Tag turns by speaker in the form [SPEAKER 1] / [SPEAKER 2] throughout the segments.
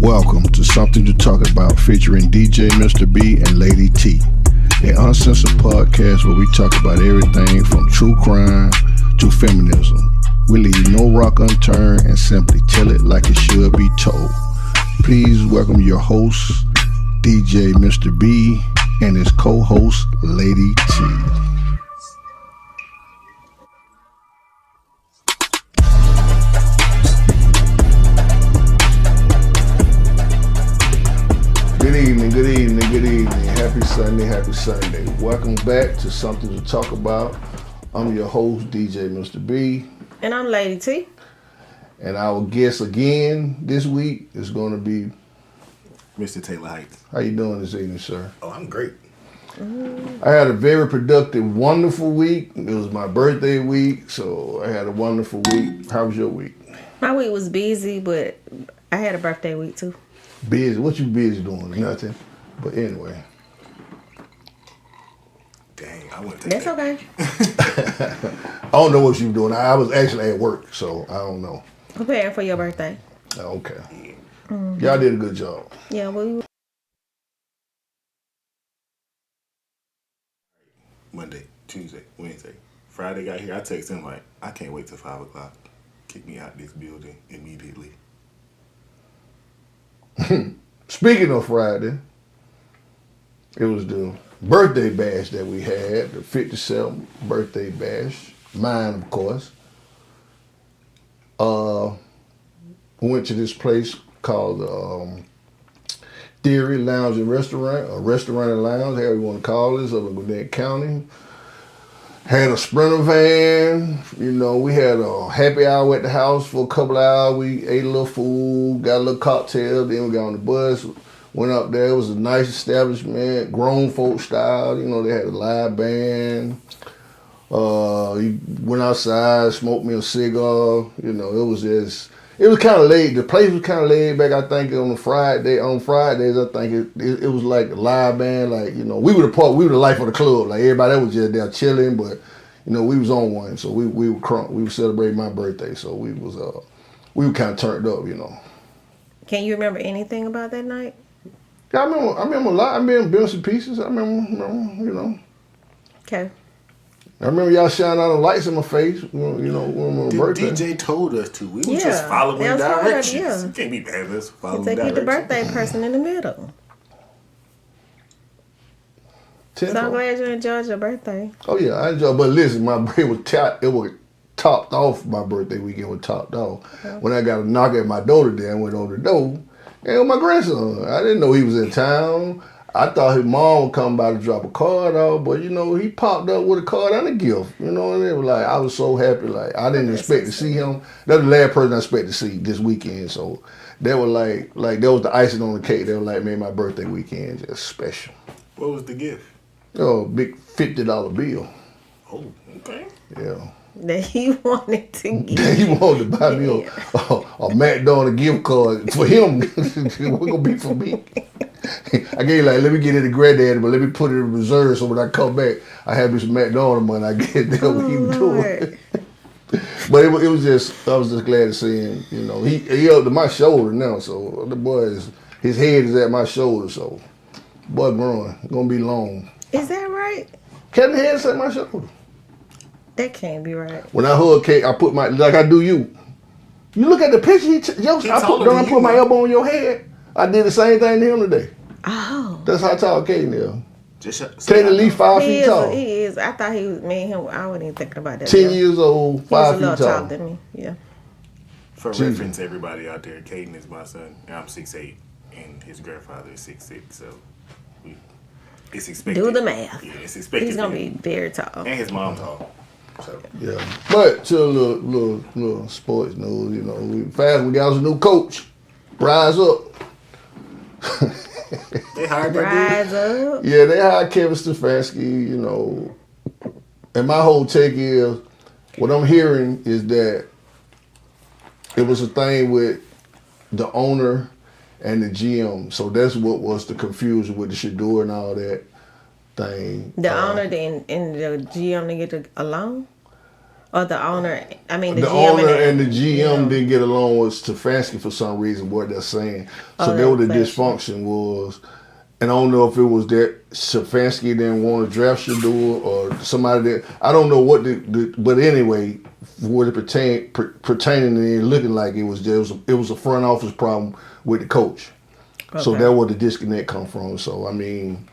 [SPEAKER 1] Welcome to Something to Talk About featuring DJ Mr. B and Lady T, an uncensored podcast where we talk about everything from true crime to feminism. We leave no rock unturned and simply tell it like it should be told. Please welcome your host, DJ Mr. B, and his co-host, Lady T. Good evening. Happy Sunday. Welcome back to Something to Talk About. I'm your host, DJ Mr. B.
[SPEAKER 2] And I'm Lady T.
[SPEAKER 1] And our guest again this week is going to be
[SPEAKER 3] Mr. Taylor Heights.
[SPEAKER 1] How you doing this evening, sir?
[SPEAKER 3] Oh, I'm great.
[SPEAKER 1] I had a very productive, wonderful week. It was my birthday week, so I had a wonderful week. How was your week?
[SPEAKER 2] My week was busy, but I had a birthday week too.
[SPEAKER 1] Busy? What you busy doing? Nothing. But anyway.
[SPEAKER 3] Dang, I wouldn't take
[SPEAKER 2] That's
[SPEAKER 3] that.
[SPEAKER 2] okay.
[SPEAKER 1] I don't know what you were doing. I was actually at work, so I don't know.
[SPEAKER 2] Preparing for your birthday.
[SPEAKER 1] Okay. Y'all did a good job.
[SPEAKER 2] Yeah, well,
[SPEAKER 3] Monday, Tuesday, Wednesday, Friday got here. I text him like, I can't wait till 5 o'clock. Kick me out this building immediately.
[SPEAKER 1] Speaking of Friday, it was the birthday bash that we had, the 57th birthday bash. Mine, of course. We went to this place called Theory Lounge and Restaurant, or Restaurant and Lounge, however you want to call this, up in Gwinnett County. Had a Sprinter van, we had a happy hour at the house for a couple of hours. We ate a little food, got a little cocktail, then we got on the bus, went up there. It was a nice establishment, grown folk style. They had a live band. You went outside, smoked me a cigar. It was kind of laid. The place was kind of laid back. I think on Fridays, I think it was like a live band. Like we were the life of the club. Like everybody else was just there chilling, but we was on one. So we were crunk. We were celebrating my birthday. So we were kind of turned up.
[SPEAKER 2] can you remember anything about that night?
[SPEAKER 1] Yeah, I remember a lot. I remember bits and pieces. I remember.
[SPEAKER 2] Okay.
[SPEAKER 1] I remember y'all shining all the lights in my face, when my
[SPEAKER 3] The
[SPEAKER 1] birthday.
[SPEAKER 3] DJ told us to. We were
[SPEAKER 2] Yeah,
[SPEAKER 3] just following
[SPEAKER 2] that was hard,
[SPEAKER 3] directions.
[SPEAKER 2] yeah.
[SPEAKER 3] You can't be mad at us following
[SPEAKER 2] Take you
[SPEAKER 3] directions.
[SPEAKER 2] the birthday person in the middle. So I'm glad you enjoyed your birthday.
[SPEAKER 1] Oh yeah, I enjoyed. But listen, my birthday was topped off. My birthday weekend was topped off.
[SPEAKER 2] Okay.
[SPEAKER 1] When I got a knock at my door today, I went on the door, and it was my grandson. I didn't know he was in town. I thought his mom would come by to drop a card off, but he popped up with a card and a gift. And it was like I was so happy. Like I didn't expect to see him. That's the last person I expected to see this weekend. So they were like that was the icing on the cake. They were like, made my birthday weekend just special.
[SPEAKER 3] What was the gift?
[SPEAKER 1] A big $50 bill.
[SPEAKER 3] Oh, okay.
[SPEAKER 1] Yeah.
[SPEAKER 2] That he wanted to get.
[SPEAKER 1] He wanted to buy me a McDonald's gift card for him. It gonna be for me. I gave let me get it to granddaddy, but let me put it in reserve so when I come back, I have this McDonald's money. I get there what he was doing. But it was just, I was just glad to see him. He up to my shoulder now, so the boy his head is at my shoulder, so boy growing, gonna be long.
[SPEAKER 2] Is that right?
[SPEAKER 1] Kevin head's at my shoulder.
[SPEAKER 2] That can't be right.
[SPEAKER 1] When I hug Kate, I put like I do you. You look at the picture. I put my elbow on your head. I did the same thing to him today.
[SPEAKER 2] Oh.
[SPEAKER 1] That's how tall Kaden is.
[SPEAKER 3] Just
[SPEAKER 1] Kaden at least 5
[SPEAKER 2] He
[SPEAKER 1] feet
[SPEAKER 2] is.
[SPEAKER 1] tall.
[SPEAKER 2] He is. I thought he was me and him. I wasn't even thinking about that.
[SPEAKER 1] 10 years old,
[SPEAKER 2] He
[SPEAKER 1] 5
[SPEAKER 2] was a
[SPEAKER 1] feet
[SPEAKER 2] little
[SPEAKER 1] tall.
[SPEAKER 2] taller than me. Yeah.
[SPEAKER 3] For
[SPEAKER 1] Jesus.
[SPEAKER 3] reference, everybody out there, Caden is my son, and I'm 6'8", and his grandfather is 6'6", so it's expected.
[SPEAKER 2] Do the math.
[SPEAKER 3] Yeah, it's expected.
[SPEAKER 2] He's gonna be very tall.
[SPEAKER 3] And his mom tall. So
[SPEAKER 1] Yeah. But to a little sports news, we got us a new coach. Rise up.
[SPEAKER 3] they hired that
[SPEAKER 2] Rise up.
[SPEAKER 1] Yeah, they hired Kevin Stefanski, and my whole take is, what I'm hearing is that it was a thing with the owner and the GM. So that's what was the confusion with the Shador and all that thing.
[SPEAKER 2] The owner and the GM to get along? Or the owner, I mean the
[SPEAKER 1] The
[SPEAKER 2] GM
[SPEAKER 1] owner and the GM
[SPEAKER 2] yeah.
[SPEAKER 1] didn't get along with Stefanski for some reason. What they're saying, so
[SPEAKER 2] Oh,
[SPEAKER 1] there was the
[SPEAKER 2] that
[SPEAKER 1] dysfunction was, and I don't know if it was that Stefanski didn't want to draft Shador or somebody that I don't know what but anyway, what it pertaining to it looking like it was a front office problem with the coach. So
[SPEAKER 2] Okay.
[SPEAKER 1] that's where the disconnect come from. So I mean,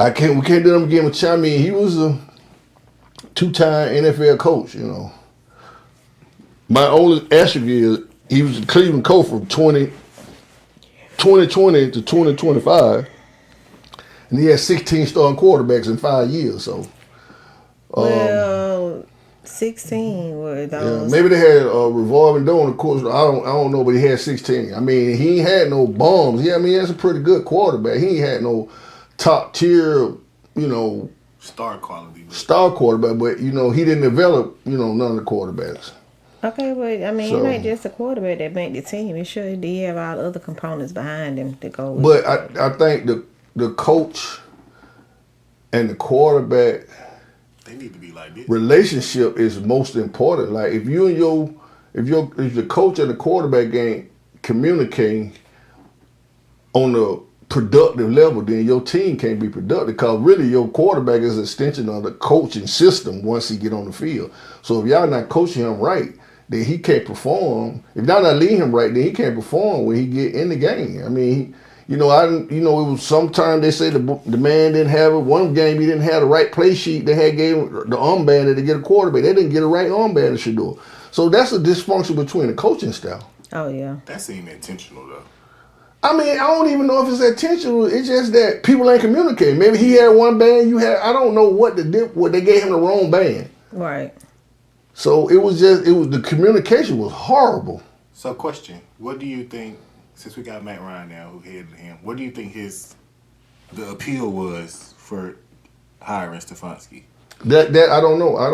[SPEAKER 1] we can't do them again with Chai. I mean, he was a 2-time NFL coach, you know. My only asterisk is he was a Cleveland coach from 2020 to 2025, and he had 16 starting quarterbacks in 5 years. So,
[SPEAKER 2] Well, 16 were
[SPEAKER 1] yeah,
[SPEAKER 2] those.
[SPEAKER 1] maybe they had a revolving door. Of course, I don't know, but he had 16. I mean, he ain't had no bombs. Yeah, I mean, that's a pretty good quarterback. He ain't had no top tier, you know,
[SPEAKER 3] Star quality. But
[SPEAKER 1] star quarterback, but you know, he didn't develop, you know, none of the quarterbacks.
[SPEAKER 2] Okay, but I mean,
[SPEAKER 1] So-
[SPEAKER 2] it ain't just a quarterback that made the team. It sure did have all the other components behind him to go with.
[SPEAKER 1] But I think the coach and the quarterback
[SPEAKER 3] they need to be like this.
[SPEAKER 1] relationship is most important. Like if the coach and the quarterback ain't communicating on the productive level, then your team can't be productive because really your quarterback is an extension of the coaching system once he get on the field. So if y'all not coaching him right, then he can't perform. If y'all not leading him right, then he can't perform when he get in the game. I mean, it was sometimes they say the man didn't have it. One game he didn't have the right play sheet. They had gave him the armband to get a quarterback. They didn't get a right armband to Shador. So that's a dysfunction between the coaching staff.
[SPEAKER 2] Oh yeah.
[SPEAKER 3] That seemed intentional though.
[SPEAKER 1] I mean, I don't even know if it's intentional. It's just that people ain't communicating. Maybe he had one band, I don't know what they gave him the wrong band.
[SPEAKER 2] Right.
[SPEAKER 1] So the communication was horrible.
[SPEAKER 3] So, question: what do you think? Since we got Matt Ryan now, who headed him, what do you think the appeal was for hiring Stefanski?
[SPEAKER 1] That I don't know. I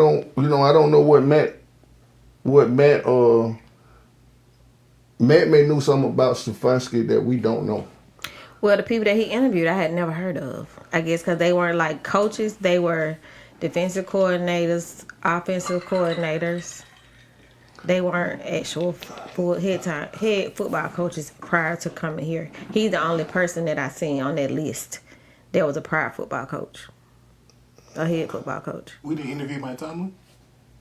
[SPEAKER 1] don't know what Matt may know something about Stefanski that we don't know.
[SPEAKER 2] Well, the people that he interviewed, I had never heard of. I guess because they weren't like coaches; they were defensive coordinators, offensive coordinators. They weren't actual full head football coaches prior to coming here. He's the only person that I seen on that list that was a prior football coach, a head football coach.
[SPEAKER 3] We didn't interview Mike Tomlin.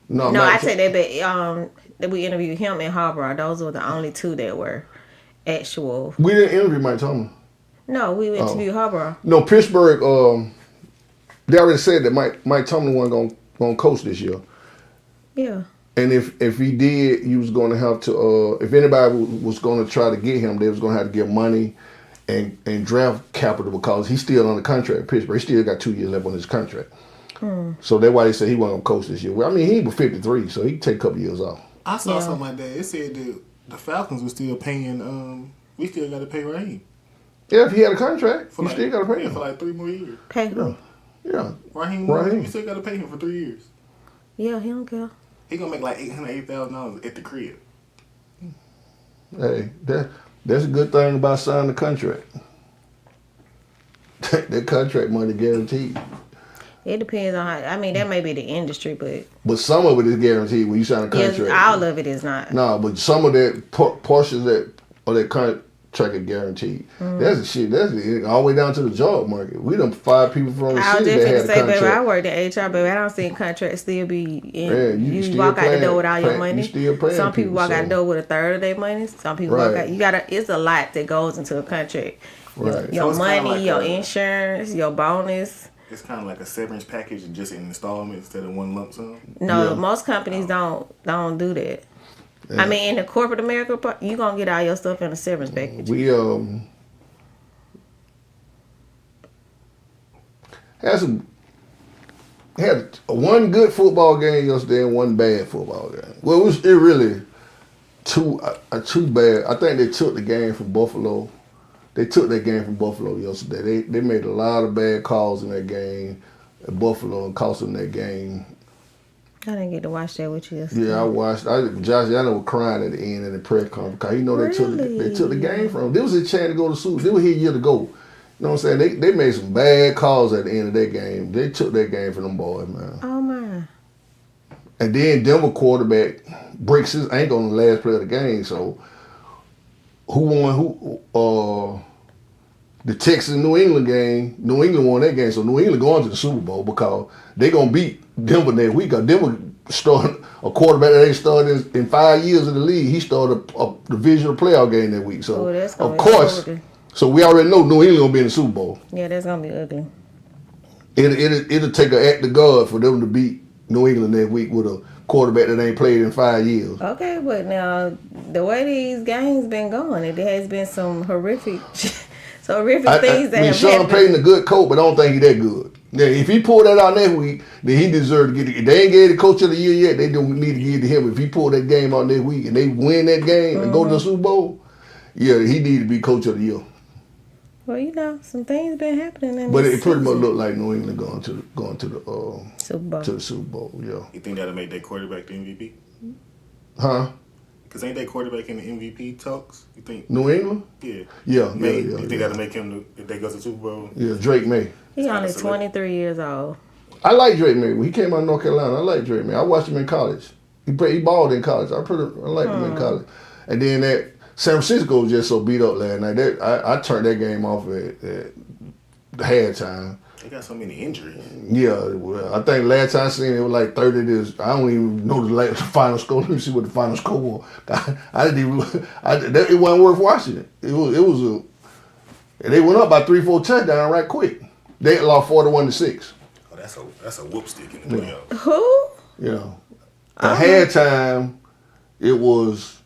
[SPEAKER 2] No, I said that we interviewed him and Harbaugh. Those were the only two that were actual.
[SPEAKER 1] We didn't interview Mike Tomlin.
[SPEAKER 2] No, we interviewed Harbaugh.
[SPEAKER 1] No, Pittsburgh. They already said that Mike Tomlin wasn't gonna coach this year.
[SPEAKER 2] Yeah.
[SPEAKER 1] And if he did, he was going to have to. If anybody was going to try to get him, they was going to have to give money and draft capital because he's still on the contract at Pittsburgh. He still got 2 years left on his contract. So that's why they said he wasn't going to coach this year. Well, I mean, he was 53, so he can take a couple years off.
[SPEAKER 3] I saw something like that. It said that the Falcons were still paying. We still got to pay Raheem.
[SPEAKER 1] Yeah, if he had a contract,
[SPEAKER 3] For
[SPEAKER 1] you still got to pay
[SPEAKER 3] for
[SPEAKER 1] him.
[SPEAKER 3] like 3 more years.
[SPEAKER 2] Pay who?
[SPEAKER 1] Yeah.
[SPEAKER 3] Raheem. You still got to pay him for 3 years.
[SPEAKER 2] Yeah, he don't care.
[SPEAKER 3] He gonna make like $880,000 at the crib.
[SPEAKER 1] Hey, that's a good thing about signing the contract. That contract money guaranteed.
[SPEAKER 2] It depends on how. I mean, that may be the industry, but
[SPEAKER 1] Some of it is guaranteed when you sign a contract.
[SPEAKER 2] yes, all of it is not.
[SPEAKER 1] No, but some of that portions of that contract are guaranteed. That's the shit. That's all the way down to the job market. We done 5 people from the
[SPEAKER 2] I was
[SPEAKER 1] city
[SPEAKER 2] just
[SPEAKER 1] that
[SPEAKER 2] finna
[SPEAKER 1] had a
[SPEAKER 2] say, baby, I
[SPEAKER 1] contract.
[SPEAKER 2] worked in HR, baby. I don't see contracts still be in.
[SPEAKER 1] Yeah,
[SPEAKER 2] you
[SPEAKER 1] still
[SPEAKER 2] walk out the
[SPEAKER 1] paying-
[SPEAKER 2] door with all your
[SPEAKER 1] paying-
[SPEAKER 2] money.
[SPEAKER 1] you still paying
[SPEAKER 2] Some people
[SPEAKER 1] people,
[SPEAKER 2] walk out
[SPEAKER 1] so-
[SPEAKER 2] the door with a third of their money. Some people walk
[SPEAKER 1] Right.
[SPEAKER 2] out. It's a lot that goes into a contract.
[SPEAKER 1] Right.
[SPEAKER 3] So
[SPEAKER 2] Your
[SPEAKER 3] it's kinda
[SPEAKER 2] money,
[SPEAKER 3] like
[SPEAKER 2] your
[SPEAKER 3] a-
[SPEAKER 2] insurance, your bonus.
[SPEAKER 3] It's kind of like a severance package, just in installments instead of one lump sum.
[SPEAKER 2] No,
[SPEAKER 1] Yeah.
[SPEAKER 2] most companies don't do that. I mean, in the corporate America, you gonna get all your stuff in a severance package.
[SPEAKER 1] We had one good football game yesterday and one bad football game. Well, it really too bad. I think they took the game from Buffalo. They took that game from Buffalo yesterday. They made a lot of bad calls in that game at Buffalo and cost them that game.
[SPEAKER 2] I didn't get to watch that with you yesterday.
[SPEAKER 1] Yeah, I watched. Josh Allen was crying at the end of the press conference because he know they took the game from him. There was a chance to go to Super. They were here a year to go. You know what I'm saying? They made some bad calls at the end of that game. They took that game from them boys, man.
[SPEAKER 2] Oh my.
[SPEAKER 1] And then Denver quarterback breaks his ankle on the last play of the game. So who won? The Texas New England game. New England won that game, so New England going to the Super Bowl because they gonna beat Denver next week. Cause Denver started a quarterback that ain't started in 5 years in the league. He started a divisional playoff game that week. So
[SPEAKER 2] that's gonna
[SPEAKER 1] of
[SPEAKER 2] be
[SPEAKER 1] course,
[SPEAKER 2] ugly.
[SPEAKER 1] so we already know New England gonna be in the Super Bowl.
[SPEAKER 2] Yeah, that's gonna be ugly.
[SPEAKER 1] It'll take an act of God for them to beat New England that week with a quarterback that ain't played in 5 years.
[SPEAKER 2] Okay, but now the way these games been going, it has been some horrific, things that have
[SPEAKER 1] Sean
[SPEAKER 2] happened.
[SPEAKER 1] Payton a good coach, but I don't think he that good. Now, if he pulled that out next week, then he deserved to get it. They ain't gave the coach of the year yet. They don't need to give it to him. If he pulled that game out next week and they win that game and go to the Super Bowl, yeah, he need to be coach of the year.
[SPEAKER 2] Well, some things been happening in
[SPEAKER 1] But
[SPEAKER 2] this
[SPEAKER 1] it pretty much
[SPEAKER 2] season.
[SPEAKER 1] looked like New England going to the
[SPEAKER 2] Super Bowl.
[SPEAKER 1] to the Super Bowl. Yeah.
[SPEAKER 3] You think that'll make that quarterback the MVP?
[SPEAKER 1] Huh?
[SPEAKER 3] Because ain't that quarterback in the MVP talks? You think?
[SPEAKER 1] New England?
[SPEAKER 3] Yeah.
[SPEAKER 1] Yeah.
[SPEAKER 3] May,
[SPEAKER 1] yeah.
[SPEAKER 3] you think
[SPEAKER 1] Yeah.
[SPEAKER 3] that'll make him, if they go to the Super Bowl?
[SPEAKER 1] Yeah. Drake May.
[SPEAKER 2] He only
[SPEAKER 3] Absolutely.
[SPEAKER 2] 23 years old.
[SPEAKER 1] I like Drake May. When he came out of North Carolina, I like Drake May. I watched him in college. He balled in college. I liked him in college. And then that San Francisco was just so beat up last night. I turned that game off at the halftime.
[SPEAKER 3] They got so many injuries.
[SPEAKER 1] Yeah, well, I think last time I seen it was like 30 to. I don't even know the final score. Let me see what the final score was. I didn't even. It wasn't worth watching it. It was they went up by 3-4 touchdowns right quick. They lost 41-6.
[SPEAKER 3] Oh, that's a whoop stick in the playoffs.
[SPEAKER 2] Who?
[SPEAKER 1] You know, at halftime it was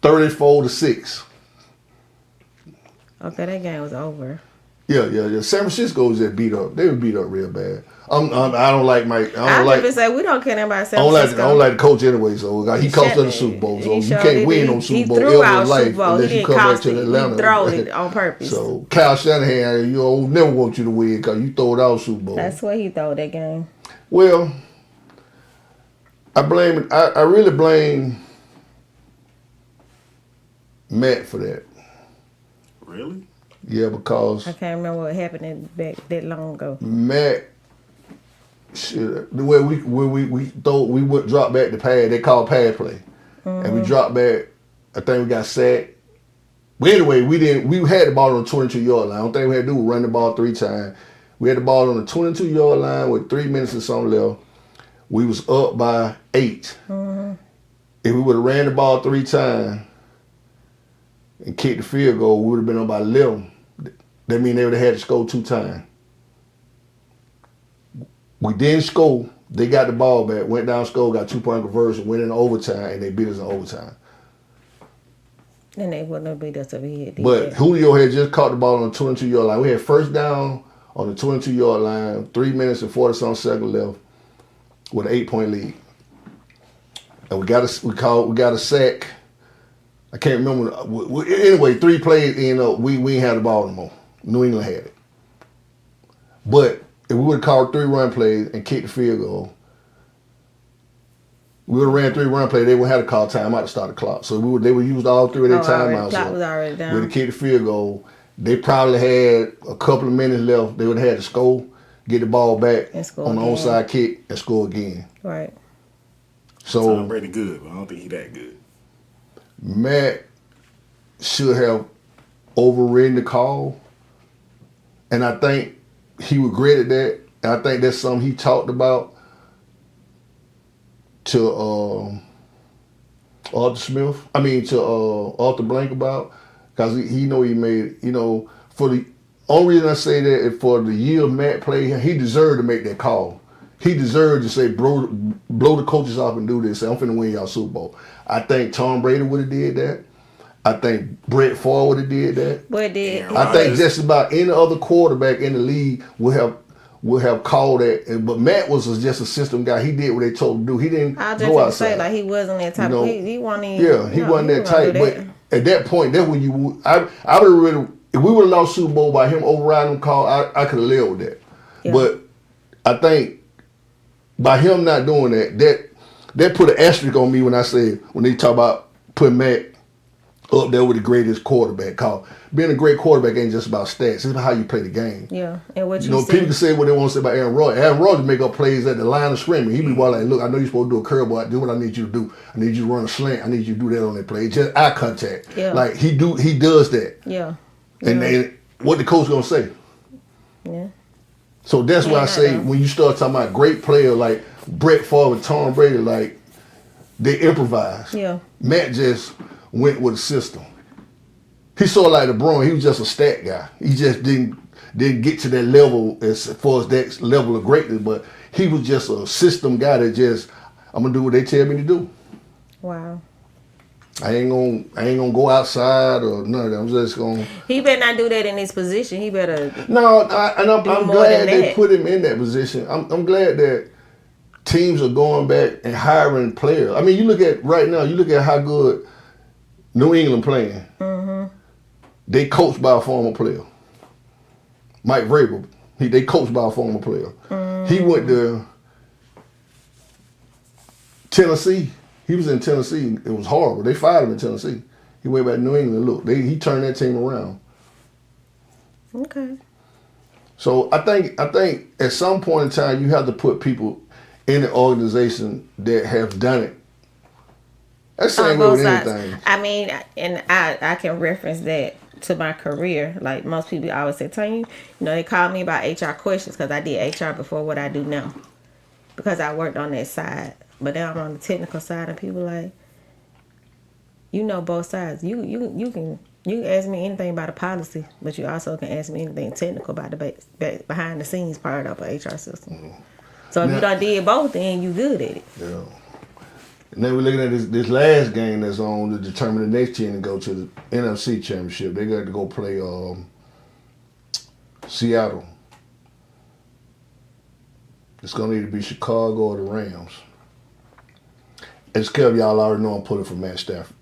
[SPEAKER 1] 34-6.
[SPEAKER 2] Okay, that game was over.
[SPEAKER 1] Yeah. San Francisco was just beat up. They were beat up real bad. I don't like Mike. I
[SPEAKER 2] I
[SPEAKER 1] don't
[SPEAKER 2] never
[SPEAKER 1] like.
[SPEAKER 2] say we don't care about
[SPEAKER 1] I
[SPEAKER 2] San
[SPEAKER 1] don't like. I
[SPEAKER 2] Francisco.
[SPEAKER 1] don't like the coach anyway. So he coached us the Super Bowl. So you can't win on Super Bowl ever in life unless you come back to Atlanta.
[SPEAKER 2] He throw it on purpose.
[SPEAKER 1] So Kyle Shanahan, you never want you to win because you throw it out Super Bowl.
[SPEAKER 2] That's why he throw that game.
[SPEAKER 1] Well, I really blame Matt for that.
[SPEAKER 3] Really?
[SPEAKER 1] Yeah, because
[SPEAKER 2] I can't remember what happened back that long ago.
[SPEAKER 1] Matt, the way we would drop back the pad, they call pad play, and we dropped back. I think we got sacked. But anyway, we had the ball on the 22-yard line. I don't think we had to do was run the ball 3 times. We had the ball on the 22-yard line with 3 minutes or something left. We was up by 8. If we would have ran the ball 3 times and kicked the field goal, we would have been up by 11. That means they would have had to score 2 times. We didn't score. They got the ball back, went down, scored, got 2-point conversion, went in overtime, and they beat us in overtime.
[SPEAKER 2] Then they wouldn't have beat us if he had did
[SPEAKER 1] But
[SPEAKER 2] that.
[SPEAKER 1] Julio had just caught the ball on the 22-yard line. We had first down on the 22-yard line, 3 minutes and 40-something seconds left with an 8-point lead. And we got a sack. I can't remember. Anyway, 3 plays in, we ain't had the ball no more. New England had it. But if we would have called 3 run plays and kicked the field goal, we would have ran 3 run plays. They would have had to call timeout to start the clock. So they would use all 3 of their timeouts.
[SPEAKER 2] The clock was already
[SPEAKER 1] We
[SPEAKER 2] down.
[SPEAKER 1] would have kicked the field goal. They probably had a couple of minutes left. They would have had to score, get the ball back
[SPEAKER 2] And score
[SPEAKER 1] on the
[SPEAKER 2] again.
[SPEAKER 1] onside kick and score again.
[SPEAKER 2] Right.
[SPEAKER 1] So
[SPEAKER 3] Tom Brady good, but I don't think he that good.
[SPEAKER 1] Matt should have overridden the call. And I think he regretted that. And I think that's something he talked about to Arthur Blank about. Because he know he made, for the only reason I say that is for the year Matt played, he deserved to make that call. He deserved to say, blow the coaches off and do this. Say, I'm finna win y'all Super Bowl. I think Tom Brady would have did that. I think Brett Favre would have did that.
[SPEAKER 2] But did
[SPEAKER 1] I think just about any other quarterback in the league would have called that. But Matt was just a system guy. He did what they told him to do. He didn't
[SPEAKER 2] I just
[SPEAKER 1] go
[SPEAKER 2] want to
[SPEAKER 1] outside.
[SPEAKER 2] say like he wasn't that type. He wasn't even.
[SPEAKER 1] Yeah, he wasn't that
[SPEAKER 2] gonna
[SPEAKER 1] type.
[SPEAKER 2] do
[SPEAKER 1] But
[SPEAKER 2] that.
[SPEAKER 1] at that point, that's when you. I would have really. If we would have lost Super Bowl by him overriding the call, I could have lived with that.
[SPEAKER 2] Yeah.
[SPEAKER 1] But I think by him not doing that put an asterisk on me when they talk about putting Matt up there with the greatest quarterback. Cause being a great quarterback ain't just about stats. It's about how you play the game.
[SPEAKER 2] Yeah, and what
[SPEAKER 1] You
[SPEAKER 2] you
[SPEAKER 1] know,
[SPEAKER 2] said.
[SPEAKER 1] people can say what they want to say about Aaron Rodgers. Aaron Rodgers make up plays at the line of scrimmage. He be like, look, I know you're supposed to do a curl, but this is what I need you to do. I need you to run a slant. I need you to do that on that play. It's just eye contact.
[SPEAKER 2] Yeah.
[SPEAKER 1] Like he does that.
[SPEAKER 2] Yeah.
[SPEAKER 1] And then what the coach gonna say?
[SPEAKER 2] Yeah.
[SPEAKER 1] So that's why I
[SPEAKER 2] Yeah,
[SPEAKER 1] say when you start talking about great players like Brett Favre and Tom Brady, like they improvise.
[SPEAKER 2] Yeah.
[SPEAKER 1] Matt just went with a system. He sort of like LeBron. He was just a stat guy. He just didn't get to that level as far as that level of greatness. But he was just a system guy that just I'm gonna do what they tell me to do.
[SPEAKER 2] Wow.
[SPEAKER 1] I ain't gonna go outside or none of that. I'm just gonna.
[SPEAKER 2] He better not do that in his position. He better.
[SPEAKER 1] No, I'm
[SPEAKER 2] more
[SPEAKER 1] glad
[SPEAKER 2] than
[SPEAKER 1] they
[SPEAKER 2] that.
[SPEAKER 1] put him in that position. I'm glad that teams are going back and hiring players. I mean, you look at right now. You look at how good New England playing. Mm-hmm. They coached by a former player, Mike Vrabel. They coached by a former player. Mm-hmm. He went to Tennessee. He was in Tennessee. It was horrible. They fired him in Tennessee. He went back to New England. Look, he turned that team around.
[SPEAKER 2] Okay.
[SPEAKER 1] So I think at some point in time you have to put people in the organization that have done it. That's the same way
[SPEAKER 2] both
[SPEAKER 1] with
[SPEAKER 2] sides.
[SPEAKER 1] anything.
[SPEAKER 2] I mean, and I can reference that to my career. Like most people always say, Tanya, you know, they call me about HR questions because I did HR before what I do now. Because I worked on that side. But now I'm on the technical side and people like, you know both sides. You can ask me anything about a policy, but you also can ask me anything technical about the behind the scenes part of an HR system. Mm-hmm. So if you done did both, then you good at it.
[SPEAKER 1] Yeah. And then we're looking at this last game that's on to determine the next team to go to the NFC Championship. They got to go play Seattle. It's going to either be Chicago or the Rams. As Kev, y'all already know I'm pulling for Matt Stafford.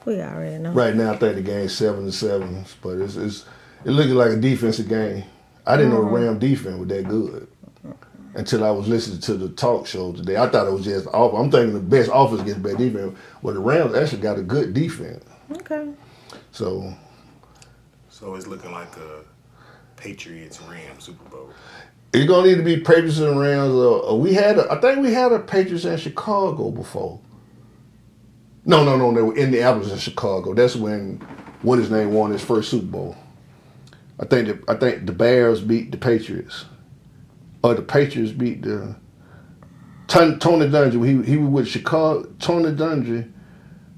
[SPEAKER 2] We already know.
[SPEAKER 1] Right now, I think the game's 7-7, but it's looking like a defensive game. I didn't know the Ram defense was that good until I was listening to the talk show today. I thought it was just off. I'm thinking the best offense gets bad defense. Well, the Rams actually got a good defense.
[SPEAKER 2] Okay.
[SPEAKER 1] So
[SPEAKER 3] it's looking like a Patriots-Rams Super Bowl.
[SPEAKER 1] it's gonna need to be Patriots and Rams. I think we had a Patriots in Chicago before. No. They were Indianapolis and Chicago. That's when what his name won his first Super Bowl. I think the Bears beat the Patriots, or the Patriots beat the Tony Dungy. He was with Chicago. Tony Dungy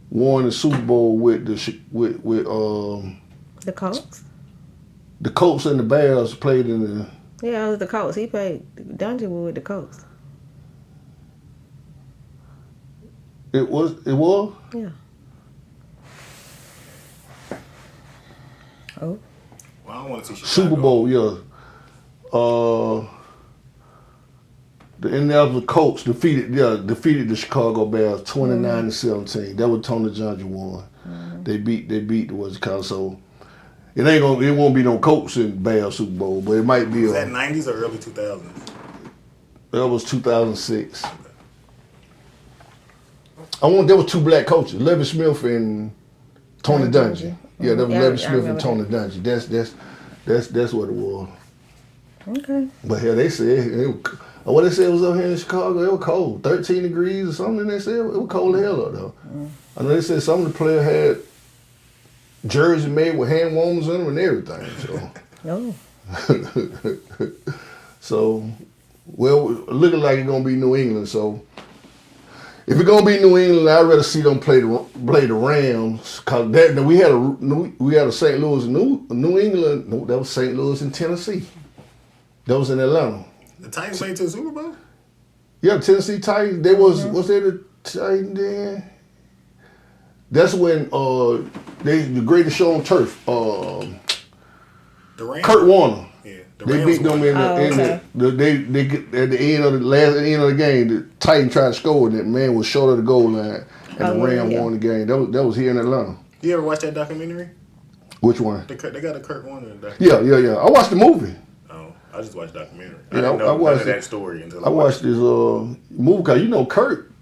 [SPEAKER 1] won the Super Bowl with the
[SPEAKER 2] Colts.
[SPEAKER 1] The Colts and the Bears played in the.
[SPEAKER 2] Yeah, it was the Colts. He played Dungy with the Colts.
[SPEAKER 1] It was.
[SPEAKER 2] Yeah. Oh.
[SPEAKER 3] Well, I don't want to see Chicago.
[SPEAKER 1] Super Bowl, yeah. The Indianapolis Colts defeated the Chicago Bears 29-17. That was Tony Dungy won. Mm-hmm. They beat the what's it called. So it won't be no Colts in Bears Super Bowl, but it might be.
[SPEAKER 3] Was that 90s or early 2000s?
[SPEAKER 1] That was 2006. There were two black coaches, Levy Smith and Tony Dungy. Yeah, that was Levy Smith and Tony Dungy. That's what it was.
[SPEAKER 2] Okay.
[SPEAKER 1] But hell, they said what they said was up here in Chicago. It was cold, 13 degrees or something. They said it was cold as hell up though. I know they said some of the players had jerseys made with hand warmers in them and everything. So.
[SPEAKER 2] No.
[SPEAKER 1] So, well, looking like it's gonna be New England. So. If it's gonna be New England, I'd rather see them play the Rams. Cause we had a St. Louis and New England. No, that was St. Louis and Tennessee. That was in Atlanta.
[SPEAKER 3] The Titans made it to the Super Bowl?
[SPEAKER 1] Yeah, Tennessee Titans. They was they the Titans then? That's when the greatest show on turf.
[SPEAKER 3] The Rams.
[SPEAKER 1] Kurt Warner.
[SPEAKER 3] Yeah,
[SPEAKER 1] They beat them at the end of the game. The Titans tried to score, and that man was short of the goal line, and the Rams won the game. That was here in Atlanta.
[SPEAKER 3] You ever watch that documentary?
[SPEAKER 1] Which one?
[SPEAKER 3] They got a Kurt Warner documentary.
[SPEAKER 1] Yeah. I watched the movie.
[SPEAKER 3] Oh, I just watched the documentary.
[SPEAKER 1] Yeah,
[SPEAKER 3] I didn't know
[SPEAKER 1] I watched
[SPEAKER 3] none of that story until
[SPEAKER 1] I watched this movie because Kurt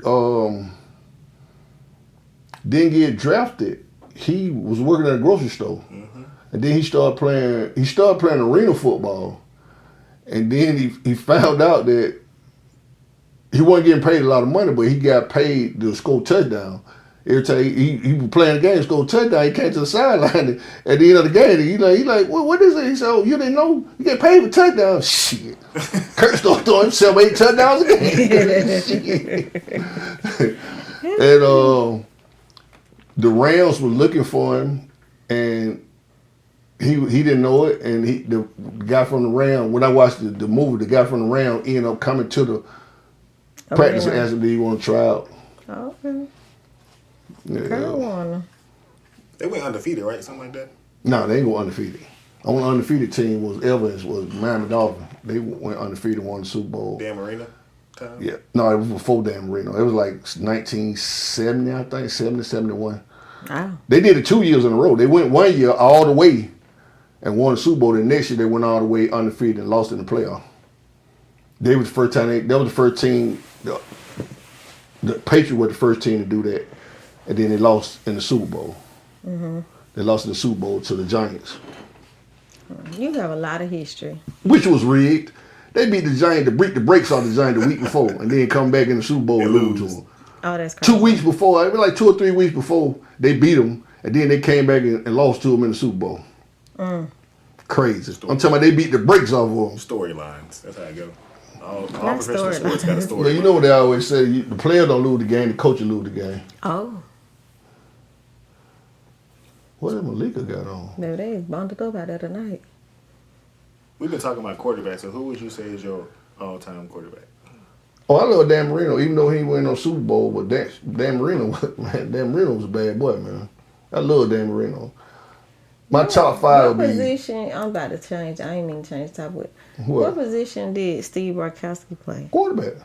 [SPEAKER 1] didn't get drafted he was working at a grocery store, and then he started playing. He started playing arena football, and then he found out that he wasn't getting paid a lot of money, but he got paid to score touchdown. Every time he was playing the game, scored a touchdown, he came to the sideline at the end of the game. He like, what is it? He said, oh, you didn't know? You get paid for touchdowns? Shit. Kurt started throwing himself 8 touchdowns a game. Shit. And the Rams were looking for him, and he didn't know it. And the guy from the Rams, when I watched the movie, the guy from the Rams ended up coming to the practice and asked him, did he want to try out?
[SPEAKER 2] Okay.
[SPEAKER 1] Yeah.
[SPEAKER 2] Kurt Warner.
[SPEAKER 3] They went undefeated, right? Something like that.
[SPEAKER 1] No, they ain't go undefeated. Only undefeated team was Miami Dolphins. They went undefeated, won the Super Bowl.
[SPEAKER 3] Dan Marino time?
[SPEAKER 1] Yeah. No, it was before Dan Marino. It was like 1970, I think, 70, 71.
[SPEAKER 2] Wow.
[SPEAKER 1] They did it 2 years in a row. They went 1 year all the way and won the Super Bowl. The next year they went all the way undefeated and lost in the playoff. They was the first time that was the first team. The Patriots were the first team to do that, and then they lost in the Super Bowl. Mm-hmm. They lost in the Super Bowl to the Giants,
[SPEAKER 2] You have a lot of history.
[SPEAKER 1] which was rigged. They beat the Giants, to beat the brakes off the Giants the week before, and then come back in the Super Bowl and lose to them.
[SPEAKER 2] Oh, that's crazy.
[SPEAKER 1] 2 weeks before, it was like 2 or 3 weeks before they beat them, and then they came back and lost to them in the Super Bowl. Crazy. I'm talking about they beat the brakes off of them.
[SPEAKER 3] Storylines. That's how it go. All
[SPEAKER 2] Not
[SPEAKER 3] professional
[SPEAKER 2] storyline.
[SPEAKER 3] sports got a story.
[SPEAKER 1] Yeah, you know what they always say, the player don't lose the game, the coach will lose the game.
[SPEAKER 2] Oh,
[SPEAKER 1] What did Malika got on?
[SPEAKER 2] no, they bonded up out there tonight.
[SPEAKER 3] We've been talking about quarterbacks, so who would you say is your all-time quarterback?
[SPEAKER 1] Oh, I love Dan Marino, even though he ain't win no Super Bowl, but Dan Marino, man, Dan Marino was a bad boy, man. I love Dan Marino. My top five
[SPEAKER 2] What
[SPEAKER 1] would be
[SPEAKER 2] position? I'm about to change. I ain't even change the topic.
[SPEAKER 1] What?
[SPEAKER 2] What position did Steve Bartkowski play?
[SPEAKER 1] quarterback.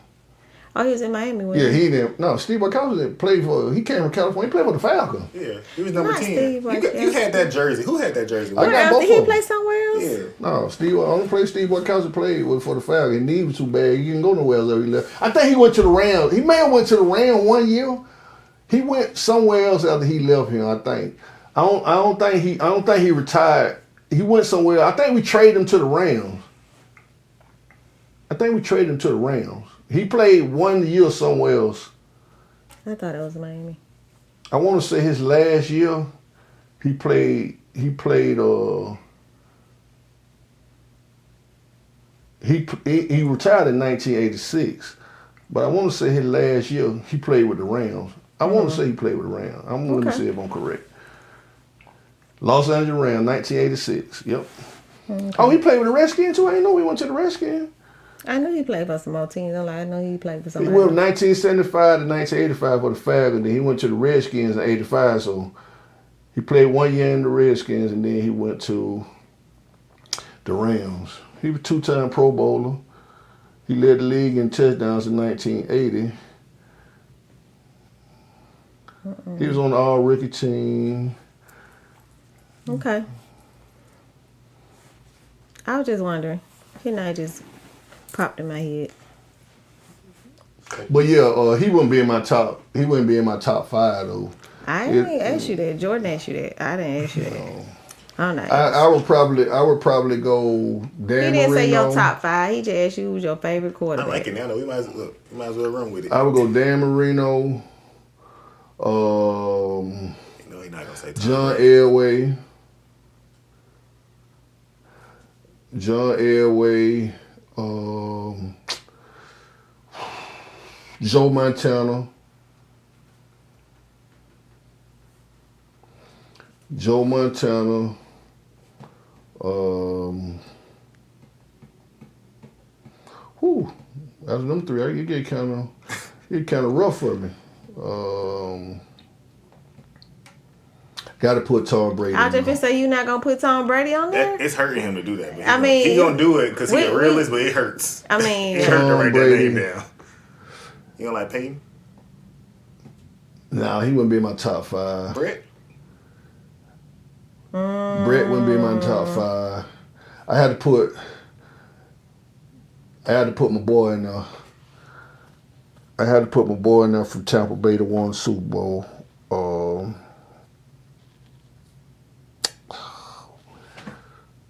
[SPEAKER 2] Oh, he was in Miami. Wasn't
[SPEAKER 1] Yeah, he didn't. No, Steve Bartkowski didn't play for. He came from California. He played for the Falcons.
[SPEAKER 3] Yeah, he was number
[SPEAKER 2] Not
[SPEAKER 3] 10.
[SPEAKER 2] Steve
[SPEAKER 3] You had that jersey. Who had that jersey?
[SPEAKER 1] I got
[SPEAKER 2] Where else?
[SPEAKER 1] both
[SPEAKER 2] Did he
[SPEAKER 1] of them.
[SPEAKER 2] play somewhere else?
[SPEAKER 3] Yeah.
[SPEAKER 1] No, only place Steve Bartkowski played was for the Falcons. His knee was too bad. He didn't go nowhere else. He left. I think he went to the Rams. He may have went to the Rams 1 year. He went somewhere else after he left here. I think. I don't think he retired. He went somewhere. I think we traded him to the Rams. He played 1 year somewhere else.
[SPEAKER 2] I thought it was Miami.
[SPEAKER 1] I want to say his last year, he played. He retired in 1986, but I want to say his last year he played with the Rams. I want to say he played with the Rams. Let me see if I'm correct. Los Angeles Rams, 1986. Yep.
[SPEAKER 2] Okay.
[SPEAKER 1] Oh, he played with the Redskins too. I didn't know he went to the Redskins.
[SPEAKER 2] I knew he played for some more teams. I know he played for
[SPEAKER 1] He
[SPEAKER 2] somebody.
[SPEAKER 1] went from 1975 to 1985 for the Falcons. Then he went to the Redskins in 85. So he played 1 year in the Redskins, and then he went to the Rams. He was a 2-time Pro Bowler. He led the league in touchdowns in 1980. He was on the All-Rookie team.
[SPEAKER 2] Okay. I was just wondering. His name just popped in my head.
[SPEAKER 1] But yeah, he wouldn't be in my top. He wouldn't be in my top 5 though.
[SPEAKER 2] I didn't ask you that. Jordan asked you that. I didn't ask you that. I'm not.
[SPEAKER 1] I would probably go Dan
[SPEAKER 2] He didn't say
[SPEAKER 1] Marino.
[SPEAKER 2] your top 5. He just asked you who's your favorite
[SPEAKER 3] I
[SPEAKER 2] quarterback.
[SPEAKER 3] like it now, though. We might as well run with it.
[SPEAKER 1] I would go Dan Marino.
[SPEAKER 3] You know he's not going to say Tom
[SPEAKER 1] John
[SPEAKER 3] Brady.
[SPEAKER 1] Elway. Joe Montana. Out of them 3, it get kind of rough for me. Got to put Tom Brady.
[SPEAKER 2] I
[SPEAKER 1] in
[SPEAKER 2] just
[SPEAKER 1] there.
[SPEAKER 2] say you're not gonna put Tom Brady on there.
[SPEAKER 3] It's hurting him to do that. But
[SPEAKER 2] I mean,
[SPEAKER 3] he's going to do it because he's a
[SPEAKER 2] we-
[SPEAKER 3] realist, but it hurts.
[SPEAKER 2] I mean,
[SPEAKER 3] It hurt to
[SPEAKER 1] Tom
[SPEAKER 3] write that
[SPEAKER 1] Brady.
[SPEAKER 3] name down. You don't like Peyton?
[SPEAKER 1] Nah, he wouldn't be in my top 5.
[SPEAKER 3] Brett?
[SPEAKER 1] Brett wouldn't be in my top 5. I had to put my boy in there. I had to put my boy in there from Tampa Bay to won Super Bowl.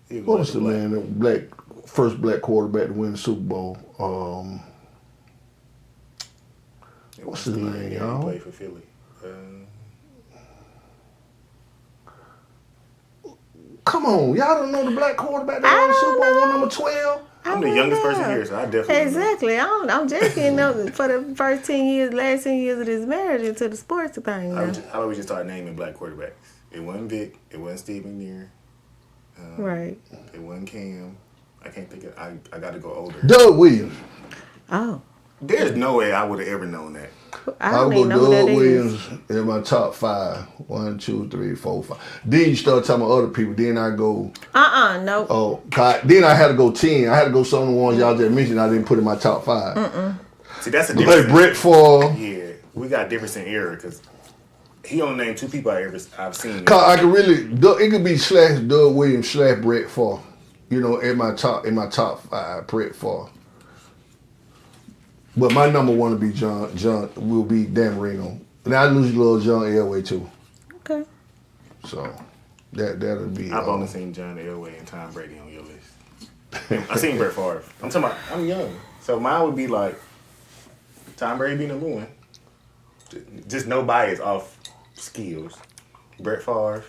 [SPEAKER 3] He
[SPEAKER 1] What was the
[SPEAKER 3] black.
[SPEAKER 1] man, first black quarterback to win the Super Bowl? What's his name,
[SPEAKER 3] He
[SPEAKER 1] y'all?
[SPEAKER 3] played for Philly.
[SPEAKER 1] Come on, y'all don't know the black quarterback that won the Super Bowl, won number 12?
[SPEAKER 3] I'm the youngest person here, so I definitely don't know.
[SPEAKER 2] Exactly. I'm just getting up for the first 10 years, last 10 years of this marriage into the sports thing.
[SPEAKER 3] How
[SPEAKER 2] Now.
[SPEAKER 3] about we just start naming black quarterbacks? It wasn't Vic. It wasn't Steve McNair.
[SPEAKER 2] Right.
[SPEAKER 3] It wasn't Cam. I can't think of. I got to go older.
[SPEAKER 1] Doug Williams.
[SPEAKER 2] Oh.
[SPEAKER 3] There's no way I would have ever known that.
[SPEAKER 2] I
[SPEAKER 1] I
[SPEAKER 2] don't
[SPEAKER 1] would
[SPEAKER 2] even
[SPEAKER 1] go
[SPEAKER 2] know who
[SPEAKER 1] Doug
[SPEAKER 2] that is.
[SPEAKER 1] Williams in my top 5. 1, 2, 3, 4, 5. Then you start talking about other people. Then I go,
[SPEAKER 2] No.
[SPEAKER 1] oh, God. Then I had to go 10. I had to go some of the ones y'all just mentioned I didn't put in my top 5.
[SPEAKER 3] See, that's a
[SPEAKER 1] Like
[SPEAKER 3] difference.
[SPEAKER 1] Brett Favre.
[SPEAKER 3] Yeah, we got difference in era because he only named 2 people I've seen.
[SPEAKER 1] Cause I could really, it could be / Doug Williams / Brett Favre. You know, in my top 5, Brett Favre. But my number 1 will be John will be Dan Marino. And I lose little John Elway too.
[SPEAKER 2] Okay.
[SPEAKER 1] So that'll be.
[SPEAKER 3] I've only seen John Elway and Tom Brady on your list. I've seen Brett Favre. I'm talking about, I'm young. So mine would be like Tom Brady be number 1. Just no bias off skills. Brett Favre,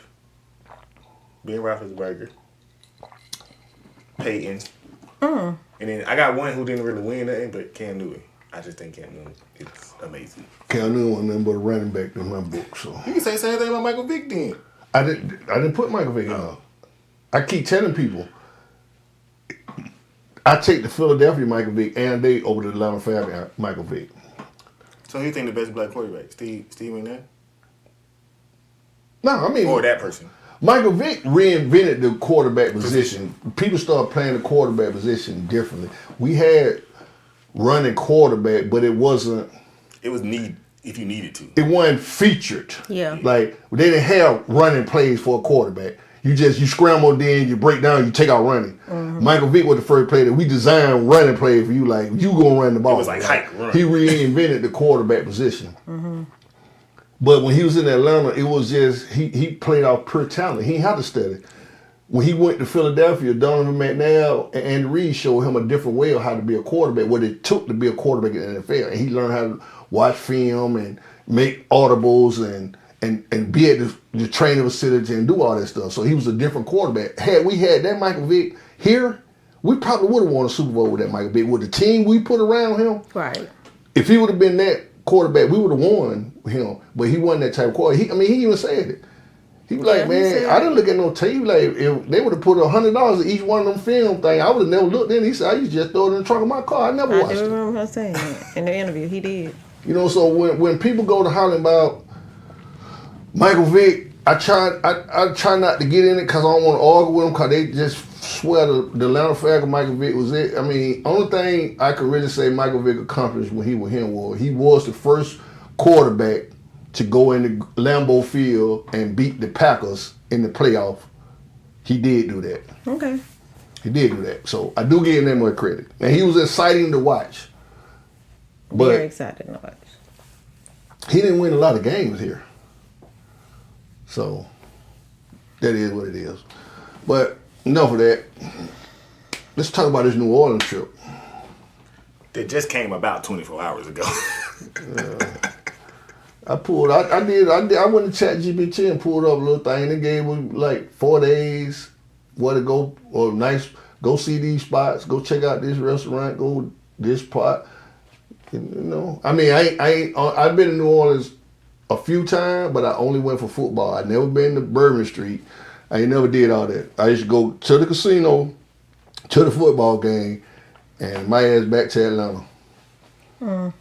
[SPEAKER 3] Ben Roethlisberger, Peyton. And then I got one who didn't really win nothing, but Cam Newton. I just think Cam Newton is amazing.
[SPEAKER 1] Cam Newton wasn't nothing but a running back in my book. So
[SPEAKER 3] You can say the same thing about Michael Vick then.
[SPEAKER 1] I didn't put Michael Vick in. I keep telling people. I take the Philadelphia Michael Vick and they over the Atlanta Falcons Michael Vick.
[SPEAKER 3] So who you think the best black quarterback? Steve McNair?
[SPEAKER 1] No, I mean
[SPEAKER 3] Or that person?
[SPEAKER 1] Michael Vick reinvented the quarterback position. People started playing the quarterback position differently. We had running quarterback, but it wasn't.
[SPEAKER 3] It was need if you needed to.
[SPEAKER 1] It wasn't featured.
[SPEAKER 2] Yeah.
[SPEAKER 1] Like they didn't have running plays for a quarterback. You scramble, then you break down, you take out running. Michael Vick was the first player that we designed running play for you. Like you gonna run the ball.
[SPEAKER 3] It was like hike, run.
[SPEAKER 1] He reinvented the quarterback position. But when he was in Atlanta, it was just he played off pure talent. He didn't have to study. When he went to Philadelphia, Donovan McNabb and Andy Reid showed him a different way of how to be a quarterback, what it took to be a quarterback in the NFL. And he learned how to watch film and make audibles and be at the training facility and do all that stuff. So he was a different quarterback. Had we had that Michael Vick here, we probably would have won a Super Bowl with that Michael Vick. With the team we put around him,
[SPEAKER 2] Right.
[SPEAKER 1] if he would have been that quarterback, we would have won him. But he wasn't that type of quarterback. He even said it. He was like,
[SPEAKER 2] Yeah, he
[SPEAKER 1] man,
[SPEAKER 2] said
[SPEAKER 1] I
[SPEAKER 2] it.
[SPEAKER 1] didn't look at no tape. Like, if they would have put $100 in each one of them film things, I would have never looked in. He said, I used to just throw it in the trunk of my car. I never
[SPEAKER 2] I
[SPEAKER 1] watched
[SPEAKER 2] do
[SPEAKER 1] it.
[SPEAKER 2] remember him saying that in the interview. He did.
[SPEAKER 1] You know, so when people go to hollering about Michael Vick, I try not to get in it because I don't want to argue with them because they just swear the Atlanta Falcons Michael Vick was it. I mean, only thing I could really say Michael Vick accomplished when he was him was he was the first quarterback to go into Lambeau Field and beat the Packers in the playoff. He did do that.
[SPEAKER 2] Okay.
[SPEAKER 1] He did do that. So I do give him that much credit. And he was exciting to watch. But
[SPEAKER 2] Very excited to watch.
[SPEAKER 1] he didn't win a lot of games here. So that is what it is. But enough of that. Let's talk about this New Orleans trip.
[SPEAKER 3] That just came about 24 hours ago.
[SPEAKER 1] I went to ChatGPT and pulled up a little thing. They gave me like 4 days where to go, or go see these spots, go check out this restaurant, go this spot. You know, I mean, I've been in New Orleans a few times, but I only went for football. I never been to Bourbon Street. I ain't never did all that. I used to go to the casino, to the football game, and my ass back to Atlanta.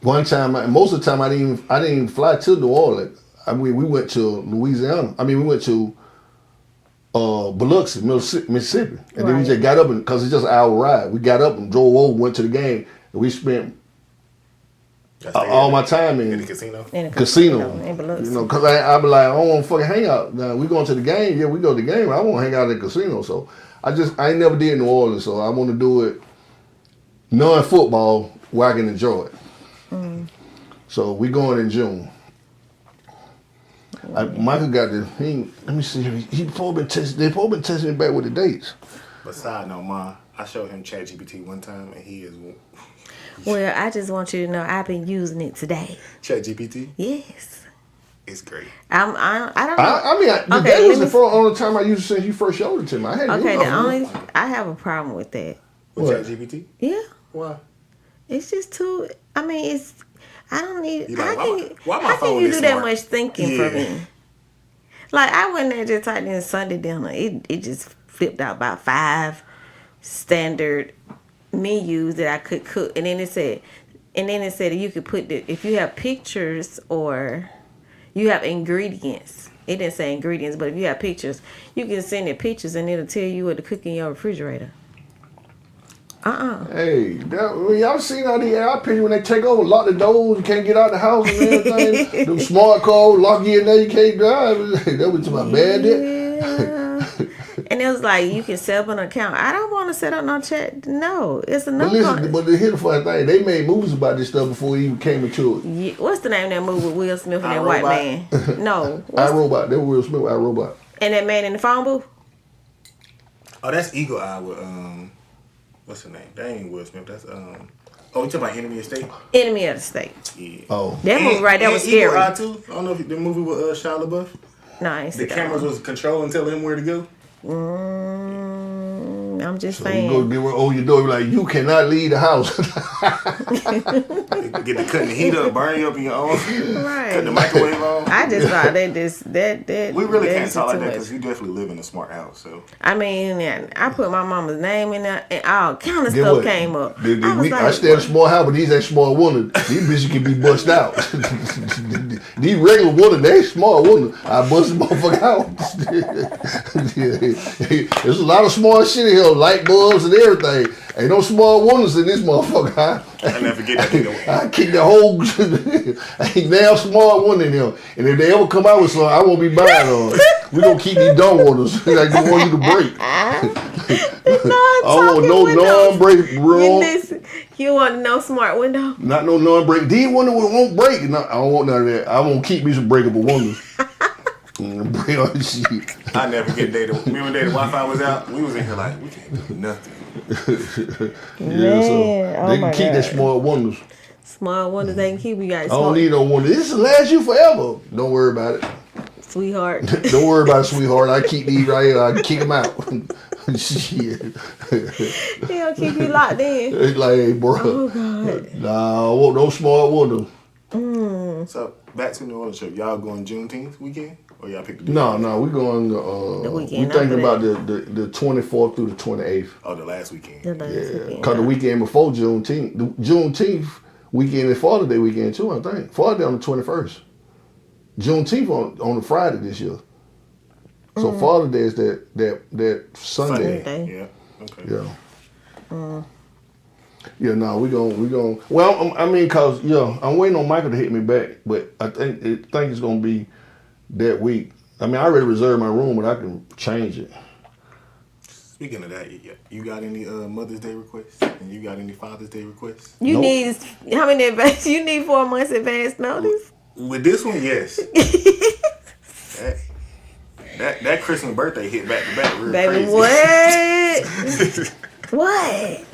[SPEAKER 1] One time, most of the time, I didn't even fly to New Orleans. I mean, we went to Louisiana. I mean, we went to Biloxi, Mississippi, and then we
[SPEAKER 2] Right.
[SPEAKER 1] just got up because it's just an hour ride. We got up and drove over, went to the game, and we spent all my time
[SPEAKER 3] in
[SPEAKER 1] in
[SPEAKER 3] the casino.
[SPEAKER 2] In the
[SPEAKER 1] casino.
[SPEAKER 2] in Biloxi.
[SPEAKER 1] You know, because I be like, I don't want to fucking hang out. Now we going to the game. Yeah, we go to the game. I won't hang out at the casino. So I ain't never did New Orleans. So I want to do it knowing football where I can enjoy it. So we going in June. Michael got the. Let me see. He probably been testing. They probably been testing it back with the dates.
[SPEAKER 3] But side note, Ma, I showed him ChatGPT one time, and he is
[SPEAKER 2] Well, I just want you to know I've been using it today.
[SPEAKER 3] ChatGPT.
[SPEAKER 2] Yes.
[SPEAKER 3] It's great.
[SPEAKER 2] I don't know.
[SPEAKER 1] I mean, the
[SPEAKER 2] Okay,
[SPEAKER 1] day was
[SPEAKER 2] let
[SPEAKER 1] the
[SPEAKER 2] me-
[SPEAKER 1] only time I used it since you first showed it to me. I had
[SPEAKER 2] Okay, I have a problem with that.
[SPEAKER 3] With
[SPEAKER 1] What?
[SPEAKER 3] ChatGPT?
[SPEAKER 2] Yeah.
[SPEAKER 3] Why?
[SPEAKER 2] It's just too. I mean, I don't need.
[SPEAKER 3] You like, why my
[SPEAKER 2] how
[SPEAKER 3] phone
[SPEAKER 2] can you
[SPEAKER 3] this
[SPEAKER 2] do that
[SPEAKER 3] smart?
[SPEAKER 2] much thinking for me? Like I went there just typed in Sunday dinner. It just flipped out about 5 standard menus that I could cook, and then it said that you could put if you have pictures or you have ingredients. It didn't say ingredients, but if you have pictures, you can send it pictures, and it'll tell you what to cook in your refrigerator.
[SPEAKER 1] Hey, y'all seen all the AI pictures when they take over, lock the doors, you can't get out the house and everything. Them smart cars lock you in there, you can't drive. That was my bad day.
[SPEAKER 2] Yeah. And it was like you can set up an account. I don't want to set up no chat. No, it's
[SPEAKER 1] But
[SPEAKER 2] enough.
[SPEAKER 1] listen, but here's the funny thing. They made movies about this stuff before it even came into it.
[SPEAKER 2] Yeah, what's the name of that movie with Will Smith and that
[SPEAKER 3] I,
[SPEAKER 2] white
[SPEAKER 3] Robot?
[SPEAKER 2] man? No.
[SPEAKER 1] I Robot. That was Will Smith. I Robot.
[SPEAKER 2] And that man in the phone booth?
[SPEAKER 3] Oh, that's Eagle Eye with what's her name? That ain't Will Smith. That's oh, you talking about Enemy of State?
[SPEAKER 2] Enemy of the State.
[SPEAKER 3] Yeah.
[SPEAKER 1] Oh,
[SPEAKER 2] That movie right there was
[SPEAKER 3] Eagle
[SPEAKER 2] scary.
[SPEAKER 3] Eye too. I don't know if the movie with Shia LaBeouf.
[SPEAKER 2] No, I ain't
[SPEAKER 3] The
[SPEAKER 2] seen that
[SPEAKER 3] cameras
[SPEAKER 2] one.
[SPEAKER 3] was controlling, telling him where to go.
[SPEAKER 2] I'm just
[SPEAKER 1] so you
[SPEAKER 2] saying.
[SPEAKER 1] go get on your door, be like, you cannot leave the house.
[SPEAKER 3] Get to cutting the heat up, burn you up in your own. Cut the
[SPEAKER 2] Right.
[SPEAKER 3] microwave on.
[SPEAKER 2] I just thought that
[SPEAKER 3] We really can't
[SPEAKER 2] that's
[SPEAKER 3] talk like
[SPEAKER 2] too
[SPEAKER 3] that
[SPEAKER 2] much.
[SPEAKER 3] because you definitely live in a smart house. So
[SPEAKER 2] I mean, and I put my mama's name in there, and all kind of
[SPEAKER 1] Then
[SPEAKER 2] stuff
[SPEAKER 1] what?
[SPEAKER 2] came up.
[SPEAKER 1] I stay in a small house, but these ain't small women. These bitches can be bust out. These regular women, they ain't small women. I bust the motherfucker out. There's a lot of small shit in here, light bulbs and everything. Ain't no small women in this motherfucker.
[SPEAKER 3] I never forget that nigga.
[SPEAKER 1] I kick the whole ain't now small one in here. And if they ever come out with something, I won't be buying on. We gonna keep these dumb waters. Like they want you to break. I don't want no non-break room.
[SPEAKER 2] You want no smart window?
[SPEAKER 1] Not no non-break. These windows won't break. No, I don't want none of that. I won't keep me some breakable windows. Break all this shit.
[SPEAKER 3] I never get data. Remember the Wi-Fi was out? We was in here like, we can't do nothing.
[SPEAKER 1] Yeah, so
[SPEAKER 2] Man,
[SPEAKER 1] they
[SPEAKER 2] oh my
[SPEAKER 1] can keep that
[SPEAKER 2] God.
[SPEAKER 1] small windows.
[SPEAKER 2] Smart windows they can keep you guys
[SPEAKER 1] I don't
[SPEAKER 2] smart.
[SPEAKER 1] need no windows. This will last you forever. Don't worry about it.
[SPEAKER 2] Sweetheart.
[SPEAKER 1] Don't worry about it, sweetheart. I keep these right here. I kick them out. Shit.
[SPEAKER 2] He'll keep you locked in.
[SPEAKER 1] It's like, hey, bro.
[SPEAKER 2] Oh God.
[SPEAKER 1] Nah, I want no small windows.
[SPEAKER 3] So back to New Orleans trip. Y'all going Juneteenth weekend? Or y'all pick the day?
[SPEAKER 1] No, we're going.
[SPEAKER 2] The
[SPEAKER 1] We
[SPEAKER 2] weekend
[SPEAKER 1] thinking
[SPEAKER 2] after
[SPEAKER 1] about the 24th through the 28th.
[SPEAKER 3] Oh, the last weekend.
[SPEAKER 2] The last
[SPEAKER 1] Yeah,
[SPEAKER 2] weekend.
[SPEAKER 1] cause the weekend before Juneteenth, the Juneteenth weekend is Father's Day weekend too. I think Father's Day on the 21st. Juneteenth on the Friday this year. So Father's Day is that Sunday.
[SPEAKER 2] Sunday.
[SPEAKER 3] Yeah. Okay.
[SPEAKER 1] Yeah. Yeah, no, we gon'. Well, I mean, cause I'm waiting on Michael to hit me back, but I think it's gonna be that week. I mean, I already reserved my room, but I can change it.
[SPEAKER 3] Speaking of that, you got any Mother's Day requests? And you got any Father's Day requests?
[SPEAKER 2] You
[SPEAKER 1] Nope.
[SPEAKER 2] need how many advance? You need 4 months advance notice.
[SPEAKER 3] With this one, yes. that Christmas birthday hit back to back real
[SPEAKER 2] Baby,
[SPEAKER 3] crazy.
[SPEAKER 2] what? What?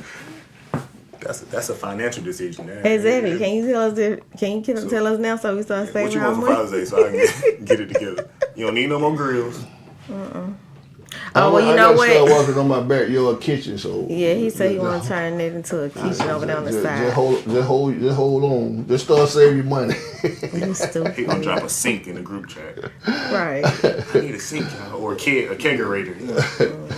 [SPEAKER 3] That's a financial decision. There.
[SPEAKER 2] Exactly. Can you tell us? Tell us now so we start
[SPEAKER 3] What
[SPEAKER 2] saving
[SPEAKER 3] you
[SPEAKER 2] our
[SPEAKER 3] want for
[SPEAKER 2] money?
[SPEAKER 3] Father's Day so I can get it together? You don't need no more grills.
[SPEAKER 2] Oh, well, you
[SPEAKER 1] I
[SPEAKER 2] know
[SPEAKER 1] gotta start
[SPEAKER 2] what?
[SPEAKER 1] working on my backyard kitchen. So
[SPEAKER 2] Yeah, he said he want to turn it into a kitchen over there on the
[SPEAKER 1] just
[SPEAKER 2] side.
[SPEAKER 1] hold on. Just start saving your money.
[SPEAKER 2] You
[SPEAKER 3] He
[SPEAKER 2] stupid.
[SPEAKER 3] gonna drop a sink in the group chat.
[SPEAKER 2] Right.
[SPEAKER 3] I need a sink or a kegerator. You know?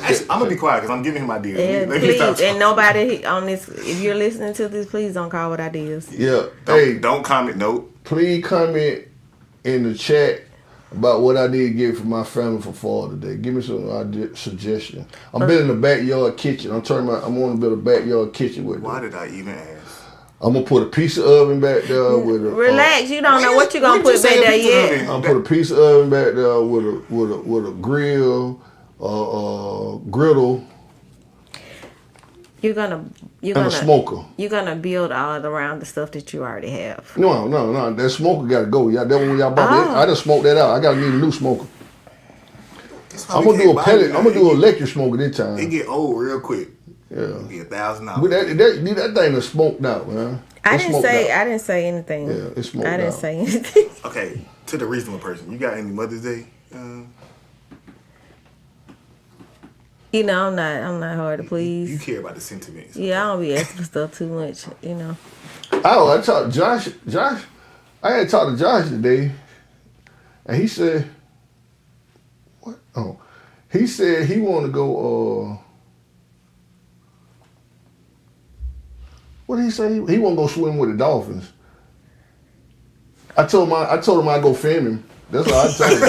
[SPEAKER 3] Actually, I'm gonna be quiet because I'm giving him ideas.
[SPEAKER 2] And
[SPEAKER 3] Let me stop
[SPEAKER 2] please, and
[SPEAKER 3] talking.
[SPEAKER 2] nobody on this, if you're listening to this, please don't call with ideas.
[SPEAKER 1] Yeah. Hey,
[SPEAKER 3] Don't comment. Nope.
[SPEAKER 1] please comment in the chat about what I need to get for my family for Father's Day. Give me some suggestions. I'm building a backyard kitchen. I'm want to build a backyard kitchen with
[SPEAKER 3] Why
[SPEAKER 1] it.
[SPEAKER 3] did I even ask?
[SPEAKER 1] I'm gonna put a piece of oven back there with a.
[SPEAKER 2] Relax, you don't know what you're gonna put back there yet.
[SPEAKER 1] I'll put a piece of oven back there with a grill, griddle,
[SPEAKER 2] You're gonna
[SPEAKER 1] I'm a smoker.
[SPEAKER 2] You're gonna build all around the stuff that you already have.
[SPEAKER 1] No. That smoker got to go. That one y'all bought.
[SPEAKER 2] Oh.
[SPEAKER 1] I just smoked that out. I got to need a new smoker.
[SPEAKER 3] That's why
[SPEAKER 1] I'm
[SPEAKER 3] we
[SPEAKER 1] gonna do
[SPEAKER 3] can't
[SPEAKER 1] a
[SPEAKER 3] buy
[SPEAKER 1] pellet.
[SPEAKER 3] it.
[SPEAKER 1] I'm gonna do an electric smoker this
[SPEAKER 3] It
[SPEAKER 1] time.
[SPEAKER 3] get old real quick.
[SPEAKER 1] Yeah.
[SPEAKER 3] It be $1,000.
[SPEAKER 1] But that thing is smoked out, man.
[SPEAKER 2] I
[SPEAKER 1] It's
[SPEAKER 2] didn't
[SPEAKER 1] smoked
[SPEAKER 2] say
[SPEAKER 1] out.
[SPEAKER 2] I didn't say anything.
[SPEAKER 1] Yeah, it's smoked
[SPEAKER 2] I didn't
[SPEAKER 1] out.
[SPEAKER 2] say anything.
[SPEAKER 3] Okay, to the reasonable person, you got any Mother's Day?
[SPEAKER 2] You know, I'm not hard to
[SPEAKER 3] You
[SPEAKER 2] please.
[SPEAKER 3] care about the sentiments.
[SPEAKER 2] Yeah, I don't be asking for stuff too much. You know.
[SPEAKER 1] I talked to Josh. I had talked to Josh today, and he said, "What? Oh, he said he want to go. What did he say? He want to go swim with the dolphins." I told him I'd go film him. That's all I told him.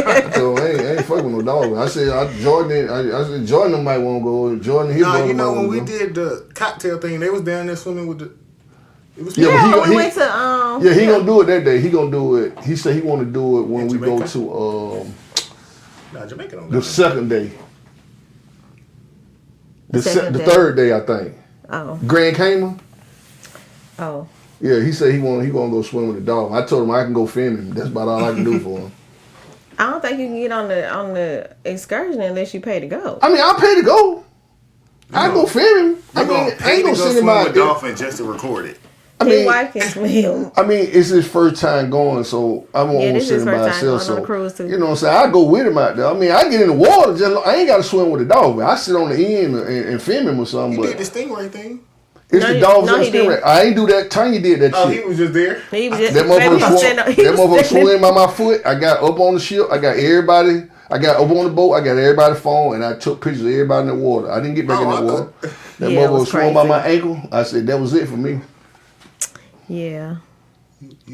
[SPEAKER 1] I told him I ain't fucking with no dolphins. I said Jordan might want to go. Jordan, his
[SPEAKER 3] Nah,
[SPEAKER 1] brother
[SPEAKER 3] you know
[SPEAKER 1] might
[SPEAKER 3] when
[SPEAKER 1] wanna
[SPEAKER 3] we
[SPEAKER 1] go.
[SPEAKER 3] did the cocktail thing, they was down there swimming with the. It was
[SPEAKER 1] Yeah, but
[SPEAKER 2] Yeah,
[SPEAKER 1] he
[SPEAKER 2] we went to
[SPEAKER 1] Yeah, he gonna do it that day. He gonna do it. He said he want to do it when
[SPEAKER 3] In
[SPEAKER 1] we go
[SPEAKER 3] Jamaica?
[SPEAKER 1] to
[SPEAKER 3] Nah, Jamaica don't
[SPEAKER 1] the
[SPEAKER 3] got
[SPEAKER 1] second day.
[SPEAKER 2] Second
[SPEAKER 1] The
[SPEAKER 2] day.
[SPEAKER 1] third day, I think.
[SPEAKER 2] Oh.
[SPEAKER 1] Grand Cayman.
[SPEAKER 2] Oh.
[SPEAKER 1] Yeah, he said he want to go swim with the dolphin. I told him I can go film him. That's about all I can do for him.
[SPEAKER 2] I don't think you can get on the excursion unless you pay to go.
[SPEAKER 1] I mean, I'll pay to go. I
[SPEAKER 3] know,
[SPEAKER 1] go film him. I
[SPEAKER 3] You
[SPEAKER 1] mean,
[SPEAKER 3] gonna
[SPEAKER 1] I
[SPEAKER 3] pay
[SPEAKER 1] ain't
[SPEAKER 3] to
[SPEAKER 1] gonna
[SPEAKER 3] go
[SPEAKER 1] send him
[SPEAKER 3] swim
[SPEAKER 1] out
[SPEAKER 3] with
[SPEAKER 1] there.
[SPEAKER 3] dolphin just to record it.
[SPEAKER 1] I
[SPEAKER 2] His
[SPEAKER 1] mean,
[SPEAKER 2] wife can swim.
[SPEAKER 1] I mean, it's his first time going, so I won't
[SPEAKER 2] Yeah, this
[SPEAKER 1] send
[SPEAKER 2] is
[SPEAKER 1] him
[SPEAKER 2] his
[SPEAKER 1] by
[SPEAKER 2] first time
[SPEAKER 1] himself.
[SPEAKER 2] going on
[SPEAKER 1] So
[SPEAKER 2] a cruise, too.
[SPEAKER 1] you know what I'm saying? I go with him out there. I mean, I get in the water. I ain't got to swim with the dolphin. I sit on the end and film him or something.
[SPEAKER 3] He
[SPEAKER 1] But
[SPEAKER 3] did the stingray thing.
[SPEAKER 1] it's
[SPEAKER 2] No,
[SPEAKER 1] the dolphins
[SPEAKER 2] no,
[SPEAKER 1] and
[SPEAKER 2] he
[SPEAKER 1] stingray.
[SPEAKER 2] didn't.
[SPEAKER 1] I ain't do that. Tanya did that
[SPEAKER 3] Oh,
[SPEAKER 1] shit.
[SPEAKER 3] he was just there.
[SPEAKER 2] He was just
[SPEAKER 1] That
[SPEAKER 2] maybe he
[SPEAKER 1] motherfucker
[SPEAKER 2] was
[SPEAKER 1] swam.
[SPEAKER 2] standing- he
[SPEAKER 1] That
[SPEAKER 2] was
[SPEAKER 1] motherfucker
[SPEAKER 2] standing-
[SPEAKER 1] swam by my foot. I got up on the ship. I got everybody. I got up on the boat. I got everybody's phone, and I took pictures of everybody in the water. I didn't get back in
[SPEAKER 3] Oh,
[SPEAKER 1] the
[SPEAKER 3] I
[SPEAKER 1] water. That
[SPEAKER 2] Yeah, it
[SPEAKER 1] motherfucker
[SPEAKER 2] was
[SPEAKER 1] swam by
[SPEAKER 2] crazy.
[SPEAKER 1] my ankle. I said that was it for me.
[SPEAKER 2] Yeah.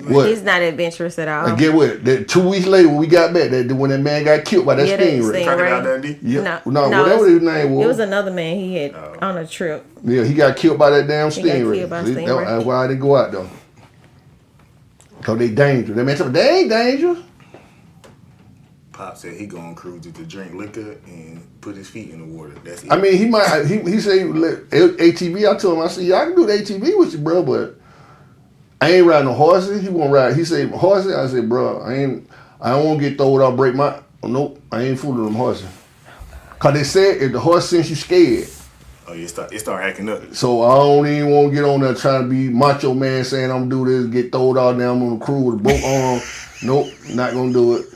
[SPEAKER 1] What?
[SPEAKER 2] He's not adventurous at all.
[SPEAKER 1] And get what? That 2 weeks later when we got back, when that man got killed by that
[SPEAKER 2] Yeah, that
[SPEAKER 1] stingray.
[SPEAKER 2] sting-
[SPEAKER 3] Crocodile
[SPEAKER 2] Right.
[SPEAKER 3] Dundee.
[SPEAKER 1] Yeah.
[SPEAKER 2] No,
[SPEAKER 1] Whatever his name was.
[SPEAKER 2] It was another man he had on a trip.
[SPEAKER 1] Yeah, he got killed by that damn
[SPEAKER 2] He got
[SPEAKER 1] stingray.
[SPEAKER 2] killed by a
[SPEAKER 1] See,
[SPEAKER 2] stingray.
[SPEAKER 1] That's why I didn't go out though. Cause they dangerous. That man told me they ain't dangerous.
[SPEAKER 3] Pop said he going cruises to drink liquor and put his feet in the water. That's it.
[SPEAKER 1] I mean, he might. He said he would let ATV. I told him, I said, yeah, I can do the ATV with you, bro, but I ain't riding no horses. He won't ride. He said horses. I said, bro, I don't want to get thrown out, break my. Nope, I ain't fooling them horses. Cause they said if the horse sense you scared,
[SPEAKER 3] oh, it start acting up.
[SPEAKER 1] so I don't even want to get on there trying to be macho man saying I'm gonna do this, get thrown out there. I'm on the crew with a broke arm. Nope, not gonna do it.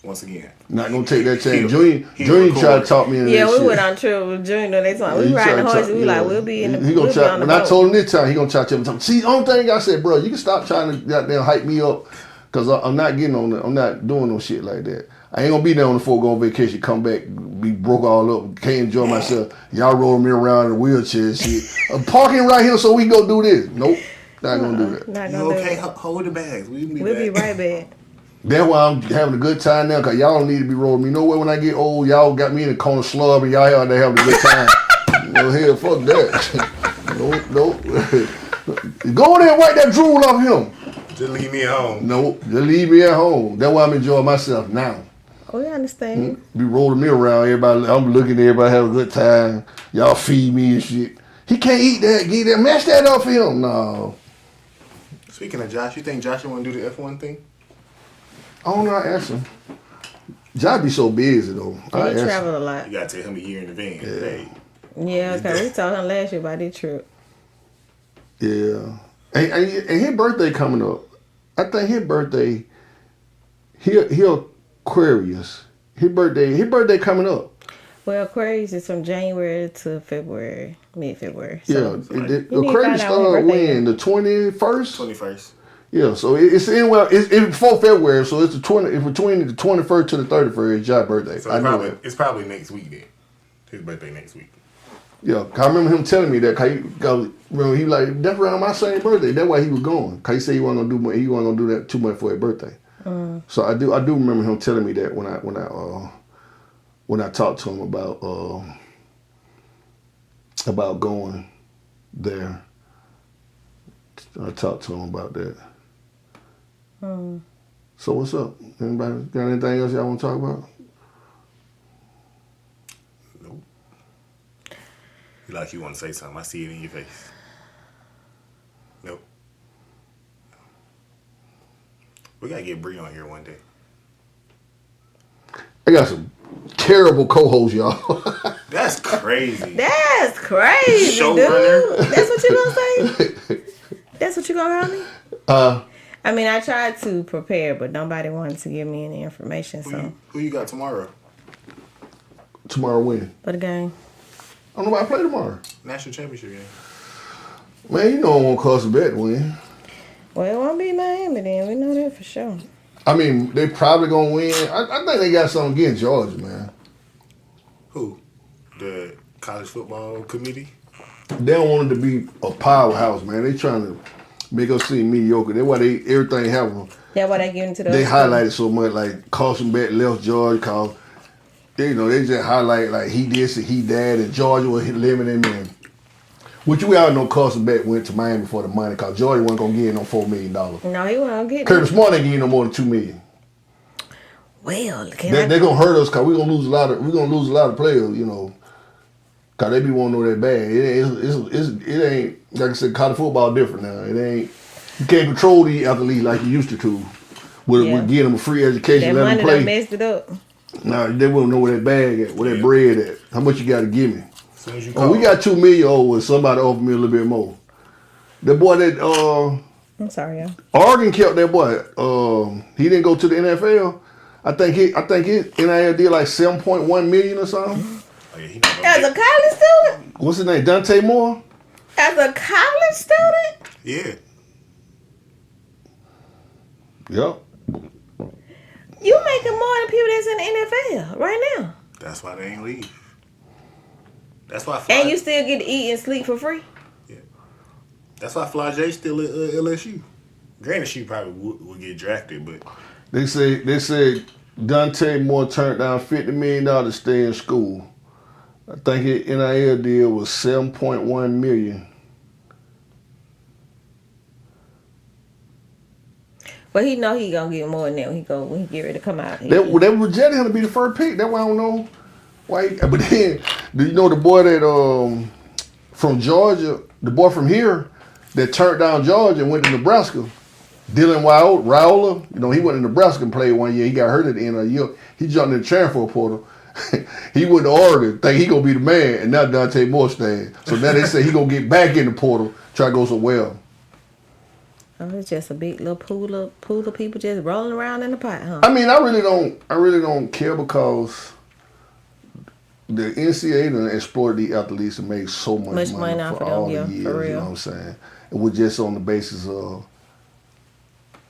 [SPEAKER 3] Once again,
[SPEAKER 1] Not gonna take that chance.
[SPEAKER 3] He'll
[SPEAKER 1] Junior tried to
[SPEAKER 3] record.
[SPEAKER 1] talk me into
[SPEAKER 2] Yeah,
[SPEAKER 1] that
[SPEAKER 2] we
[SPEAKER 1] shit.
[SPEAKER 2] went on trip with Junior. They told
[SPEAKER 1] He
[SPEAKER 2] we riding
[SPEAKER 1] tried
[SPEAKER 2] the
[SPEAKER 1] to
[SPEAKER 2] horses.
[SPEAKER 1] talk-
[SPEAKER 2] We like
[SPEAKER 1] yeah.
[SPEAKER 2] we'll be in the.
[SPEAKER 1] He gonna
[SPEAKER 2] we'll be
[SPEAKER 1] try.
[SPEAKER 2] on the
[SPEAKER 1] When I
[SPEAKER 2] boat.
[SPEAKER 1] told him this time, he gonna try to tell me. See, only thing I said, bro, you can stop trying to goddamn hype me up, cause I'm not getting on. I'm not doing no shit like that. I ain't gonna be there on the folk go on vacation, come back, be broke all up, can't enjoy myself. Y'all rolling me around in a wheelchair and shit. I'm parking right here so we can go do this. Nope, not gonna do that.
[SPEAKER 2] Not
[SPEAKER 3] You
[SPEAKER 2] gonna do
[SPEAKER 3] okay?
[SPEAKER 2] it.
[SPEAKER 3] Hold the bags. We'll be
[SPEAKER 2] We'll be
[SPEAKER 3] back.
[SPEAKER 2] right back.
[SPEAKER 1] That's why I'm having a good time now, cause y'all don't need to be rolling me. You know what? When I get old, y'all got me in the corner slub and y'all out there having a good time. No hell, fuck that. Nope. Go in there and wipe that drool off him.
[SPEAKER 3] Just leave me at home.
[SPEAKER 1] Nope, just leave me at home. That's why I'm enjoying myself now.
[SPEAKER 2] Oh, we understand.
[SPEAKER 1] Be rolling me around, everybody. I'm looking at everybody having a good time. Y'all feed me and shit. He can't eat that, get that, mash that off him. No.
[SPEAKER 3] Speaking of Josh, you think Josh want to do the F1 thing?
[SPEAKER 1] I don't know, I ask him. Josh be so busy though. I
[SPEAKER 2] He
[SPEAKER 1] ask him.
[SPEAKER 2] travel a lot.
[SPEAKER 3] You gotta tell him a year in advance. Hey,
[SPEAKER 2] Yeah, okay. We told him last year about this trip.
[SPEAKER 1] Yeah. And his birthday coming up. I think his birthday, he Aquarius. His birthday coming up.
[SPEAKER 2] Well, Aquarius is from January to February, mid-February.
[SPEAKER 1] Yeah.
[SPEAKER 2] So
[SPEAKER 1] The
[SPEAKER 2] you need to
[SPEAKER 1] Aquarius
[SPEAKER 2] find out when
[SPEAKER 1] started
[SPEAKER 2] birthday
[SPEAKER 1] when? The 21st?
[SPEAKER 3] 21st.
[SPEAKER 1] Yeah, so it's anywhere. It's before February, so it's it's between the 21st to the 31st. It's Josh's birthday.
[SPEAKER 3] So
[SPEAKER 1] I know that.
[SPEAKER 3] it's probably next week then. His birthday next week.
[SPEAKER 1] Yeah, 'cause I remember him telling me that. Cause he like that's around my same birthday. That's why he was going. 'Cause he said he wasn't gonna do he wasn't gonna do that too much for his birthday. So I do remember him telling me that when I talked to him about going there. I talked to him about that. So what's up? Anybody got anything else y'all want to talk about?
[SPEAKER 3] Nope. You like you want to say something. I see it in your face. Nope. We gotta get Bree on here one day.
[SPEAKER 1] I got some terrible co-hosts, y'all.
[SPEAKER 3] That's crazy.
[SPEAKER 2] That's crazy,
[SPEAKER 3] Showrunner.
[SPEAKER 2] dude. That's what you gonna say? That's what you gonna call me? I mean, I tried to prepare, but nobody wanted to give me any information. So,
[SPEAKER 3] Who you got tomorrow?
[SPEAKER 1] Tomorrow when?
[SPEAKER 2] for the game,
[SPEAKER 1] I don't know if I play tomorrow.
[SPEAKER 3] National championship game.
[SPEAKER 1] Man, you know I won't cost a bet to win.
[SPEAKER 2] well, it won't be Miami then. We know that for sure.
[SPEAKER 1] I mean, they probably gonna win. I think they got something against Georgia, man.
[SPEAKER 3] Who? The college football committee?
[SPEAKER 1] They don't want it to be a powerhouse, man. They trying to make us seem mediocre. That's why everything happen.
[SPEAKER 2] That's why they give it to the
[SPEAKER 1] They
[SPEAKER 2] other
[SPEAKER 1] highlight it so much, like Carson Beck left Georgia, cause they just highlight like he this and he that, and Georgia was limiting him. Which we all know Carson Beck went to Miami for the money, cause Georgia wasn't gonna give him no $4 million.
[SPEAKER 2] schools. No, he won't get
[SPEAKER 1] Curtis
[SPEAKER 2] it.
[SPEAKER 1] Smart ain't give him no more than $2 million.
[SPEAKER 2] Well,
[SPEAKER 1] They're gonna hurt us cause we're gonna lose a lot of players, you know. Cause they be wanting to know that bad. It ain't like I said, college football different now. It ain't you can't control the athletes like you used to. With getting them a free education,
[SPEAKER 2] that
[SPEAKER 1] let them
[SPEAKER 2] money
[SPEAKER 1] play.
[SPEAKER 2] done messed it up.
[SPEAKER 1] Nah, they won't know where that bag at, where that bread at. How much you gotta give me?
[SPEAKER 3] As soon as you
[SPEAKER 1] Oh,
[SPEAKER 3] call.
[SPEAKER 1] we got $2 million over. Somebody offered me a little bit more. The boy that
[SPEAKER 2] I'm sorry, y'all.
[SPEAKER 1] Oregon kept that boy. He didn't go to the NFL. I think his NIL did like $7.1 million or something.
[SPEAKER 3] Oh, yeah, he not gonna
[SPEAKER 2] As a
[SPEAKER 3] get-
[SPEAKER 2] college student?
[SPEAKER 1] What's his name? Dante Moore.
[SPEAKER 2] As a college student?
[SPEAKER 3] Yeah.
[SPEAKER 1] Yep.
[SPEAKER 2] You making more than people that's in the NFL right now.
[SPEAKER 3] That's why they ain't leave. That's why.
[SPEAKER 2] And you still get to eat and sleep for free?
[SPEAKER 3] That's why Flage still at LSU. Granted, she probably would get drafted, but
[SPEAKER 1] They said Dante Moore turned down $50 million to stay in school. I think his NIL deal was $7.1 million.
[SPEAKER 2] But he know he gonna get more than that when he get ready to come out.
[SPEAKER 1] They rejected him to be the first pick. That's why I don't know why. But then, do you know the boy that from Georgia, the boy from here that turned down Georgia and went to Nebraska, Dylan Raiola. You know, he went to Nebraska and played 1 year. He got hurt at the end of the year. He jumped in the transfer portal. He went to Oregon, think he gonna be the man, and now Dante Moore staying. So now they say he gonna get back in the portal, try to go somewhere.
[SPEAKER 2] Oh, it's just a big little pool of people just rolling around in the pot, huh?
[SPEAKER 1] I mean, I really don't care because the NCAA done exploited the athletes and made so much money
[SPEAKER 2] off
[SPEAKER 1] for
[SPEAKER 2] of them,
[SPEAKER 1] all
[SPEAKER 2] yeah,
[SPEAKER 1] the years.
[SPEAKER 2] for real.
[SPEAKER 1] You know what I'm saying? It was just on the basis of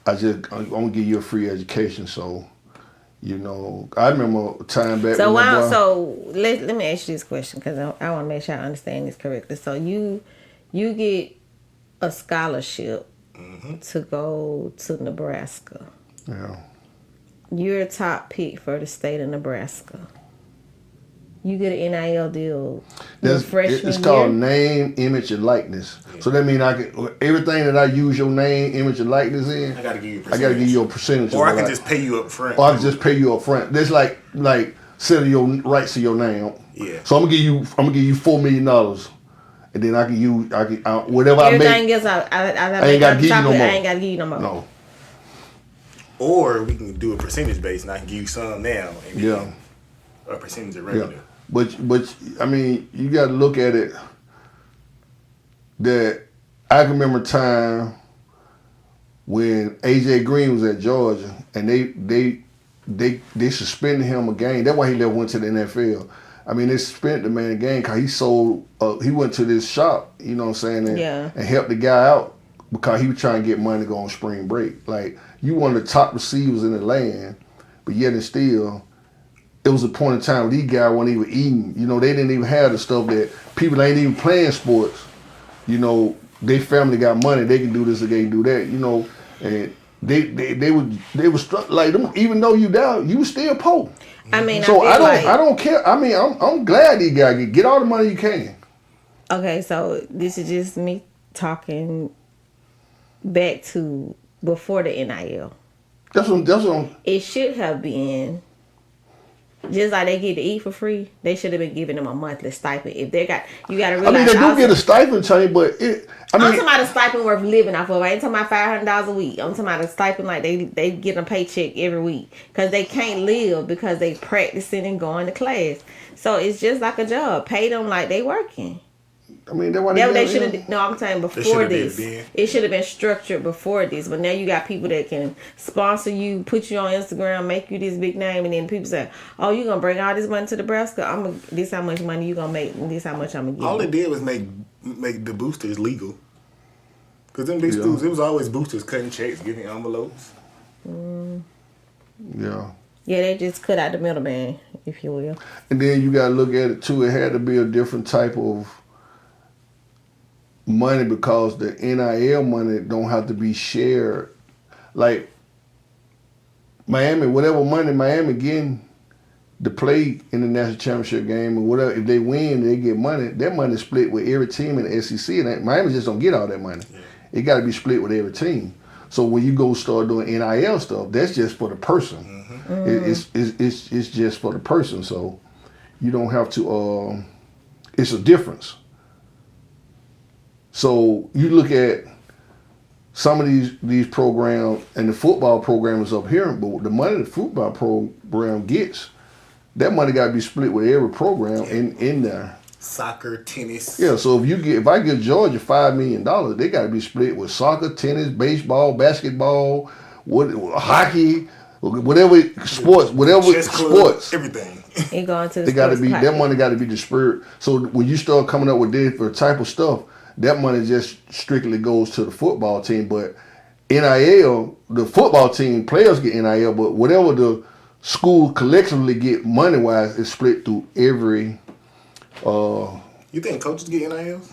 [SPEAKER 1] I'm gonna give you a free education. So, you know, I remember a time back.
[SPEAKER 2] So
[SPEAKER 1] when that boy-
[SPEAKER 2] let me ask you this question because I want to make sure I understand this correctly. So you get a scholarship to go to Nebraska.
[SPEAKER 1] yeah.
[SPEAKER 2] You're a top pick for the state of Nebraska. You get an NIL deal. Your freshman
[SPEAKER 1] It's called
[SPEAKER 2] year?
[SPEAKER 1] name, image, and likeness. So that means I can everything that I use your name, image, and likeness in.
[SPEAKER 3] I gotta give you.
[SPEAKER 1] I gotta give you a percentage.
[SPEAKER 3] Or
[SPEAKER 1] of
[SPEAKER 3] I can
[SPEAKER 1] what
[SPEAKER 3] just pay you up front.
[SPEAKER 1] Or I can just pay you up front. That's like selling your rights to your name.
[SPEAKER 3] Yeah.
[SPEAKER 1] So I'm gonna give you $4 million, and then I can use whatever I
[SPEAKER 2] Everything
[SPEAKER 1] make.
[SPEAKER 2] else I
[SPEAKER 1] ain't gotta give you no more.
[SPEAKER 2] I ain't gotta give you no more.
[SPEAKER 1] No.
[SPEAKER 3] Or we can do a percentage base, and I can give you some now, and then
[SPEAKER 1] Yeah.
[SPEAKER 3] a percentage of
[SPEAKER 1] Yeah.
[SPEAKER 3] revenue.
[SPEAKER 1] But I mean, you got to look at it. That I can remember a time when AJ Green was at Georgia, and they suspended him a game. That's why he never went to the NFL. I mean, they suspended the man a game because he sold. He went to this shop, you know what I'm saying, and helped the guy out because he was trying to get money to go on spring break. Like, you one of the top receivers in the land, but yet and still, it was a point in time where these guys weren't even eating. You know, they didn't even have the stuff that people ain't even playing sports. You know, their family got money. They can do this or they can do that. You know, and they were struck like them. Even though you down, you was still poor.
[SPEAKER 2] I mean,
[SPEAKER 1] So
[SPEAKER 2] I
[SPEAKER 1] don't care. I mean, I'm glad these guys get all the money you can.
[SPEAKER 2] Okay, so this is just me talking back to before the NIL.
[SPEAKER 1] That's what
[SPEAKER 2] It should have been Just like they get to eat for free, they should have been giving them a monthly stipend. If they got, you got to
[SPEAKER 1] I
[SPEAKER 2] realize.
[SPEAKER 1] mean, they do
[SPEAKER 2] also,
[SPEAKER 1] get a stipend, Tony, but
[SPEAKER 2] I'm talking about a stipend worth living off of. I ain't talking about $500 a week. I'm talking about a stipend like they get a paycheck every week because they can't live because they practicing and going to class. So it's just like a job. Pay them like they working.
[SPEAKER 1] I mean, that's why
[SPEAKER 2] They should have. No, I'm saying before this.
[SPEAKER 3] Did.
[SPEAKER 2] It should have been structured before this. But now you got people that can sponsor you, put you on Instagram, make you this big name, and then people say, "Oh, you gonna bring all this money to Nebraska? This how much money you gonna make, and this how much I'm gonna give."
[SPEAKER 3] All it did was make the boosters legal. Cause them big schools, it was always boosters cutting checks, giving envelopes.
[SPEAKER 1] Yeah.
[SPEAKER 2] Yeah, they just cut out the middleman, if you will.
[SPEAKER 1] And then you got to look at it too. It had to be a different type of money because the NIL money don't have to be shared. Like Miami, whatever money Miami getting to play in the national championship game and whatever, if they win, they get money. That money is split with every team in the SEC. And Miami just don't get all that money. Yeah. It got to be split with every team. So when you go start doing NIL stuff, that's just for the person. It's just for the person. So you don't have to. It's a difference. So you look at some of these programs, and the football program is up here, but the money the football program gets, that money got to be split with every program in there.
[SPEAKER 3] Soccer, tennis.
[SPEAKER 1] Yeah, so if I give Georgia $5 million, they got to be split with soccer, tennis, baseball, basketball, hockey, whatever sports,
[SPEAKER 3] everything.
[SPEAKER 2] It going to the
[SPEAKER 1] they got to be that money got to be dispersed. So when you start coming up with different type of stuff, that money just strictly goes to the football team. But NIL, the football team players get NIL, but whatever the school collectively get money wise is split through every.
[SPEAKER 3] You think coaches get NILs?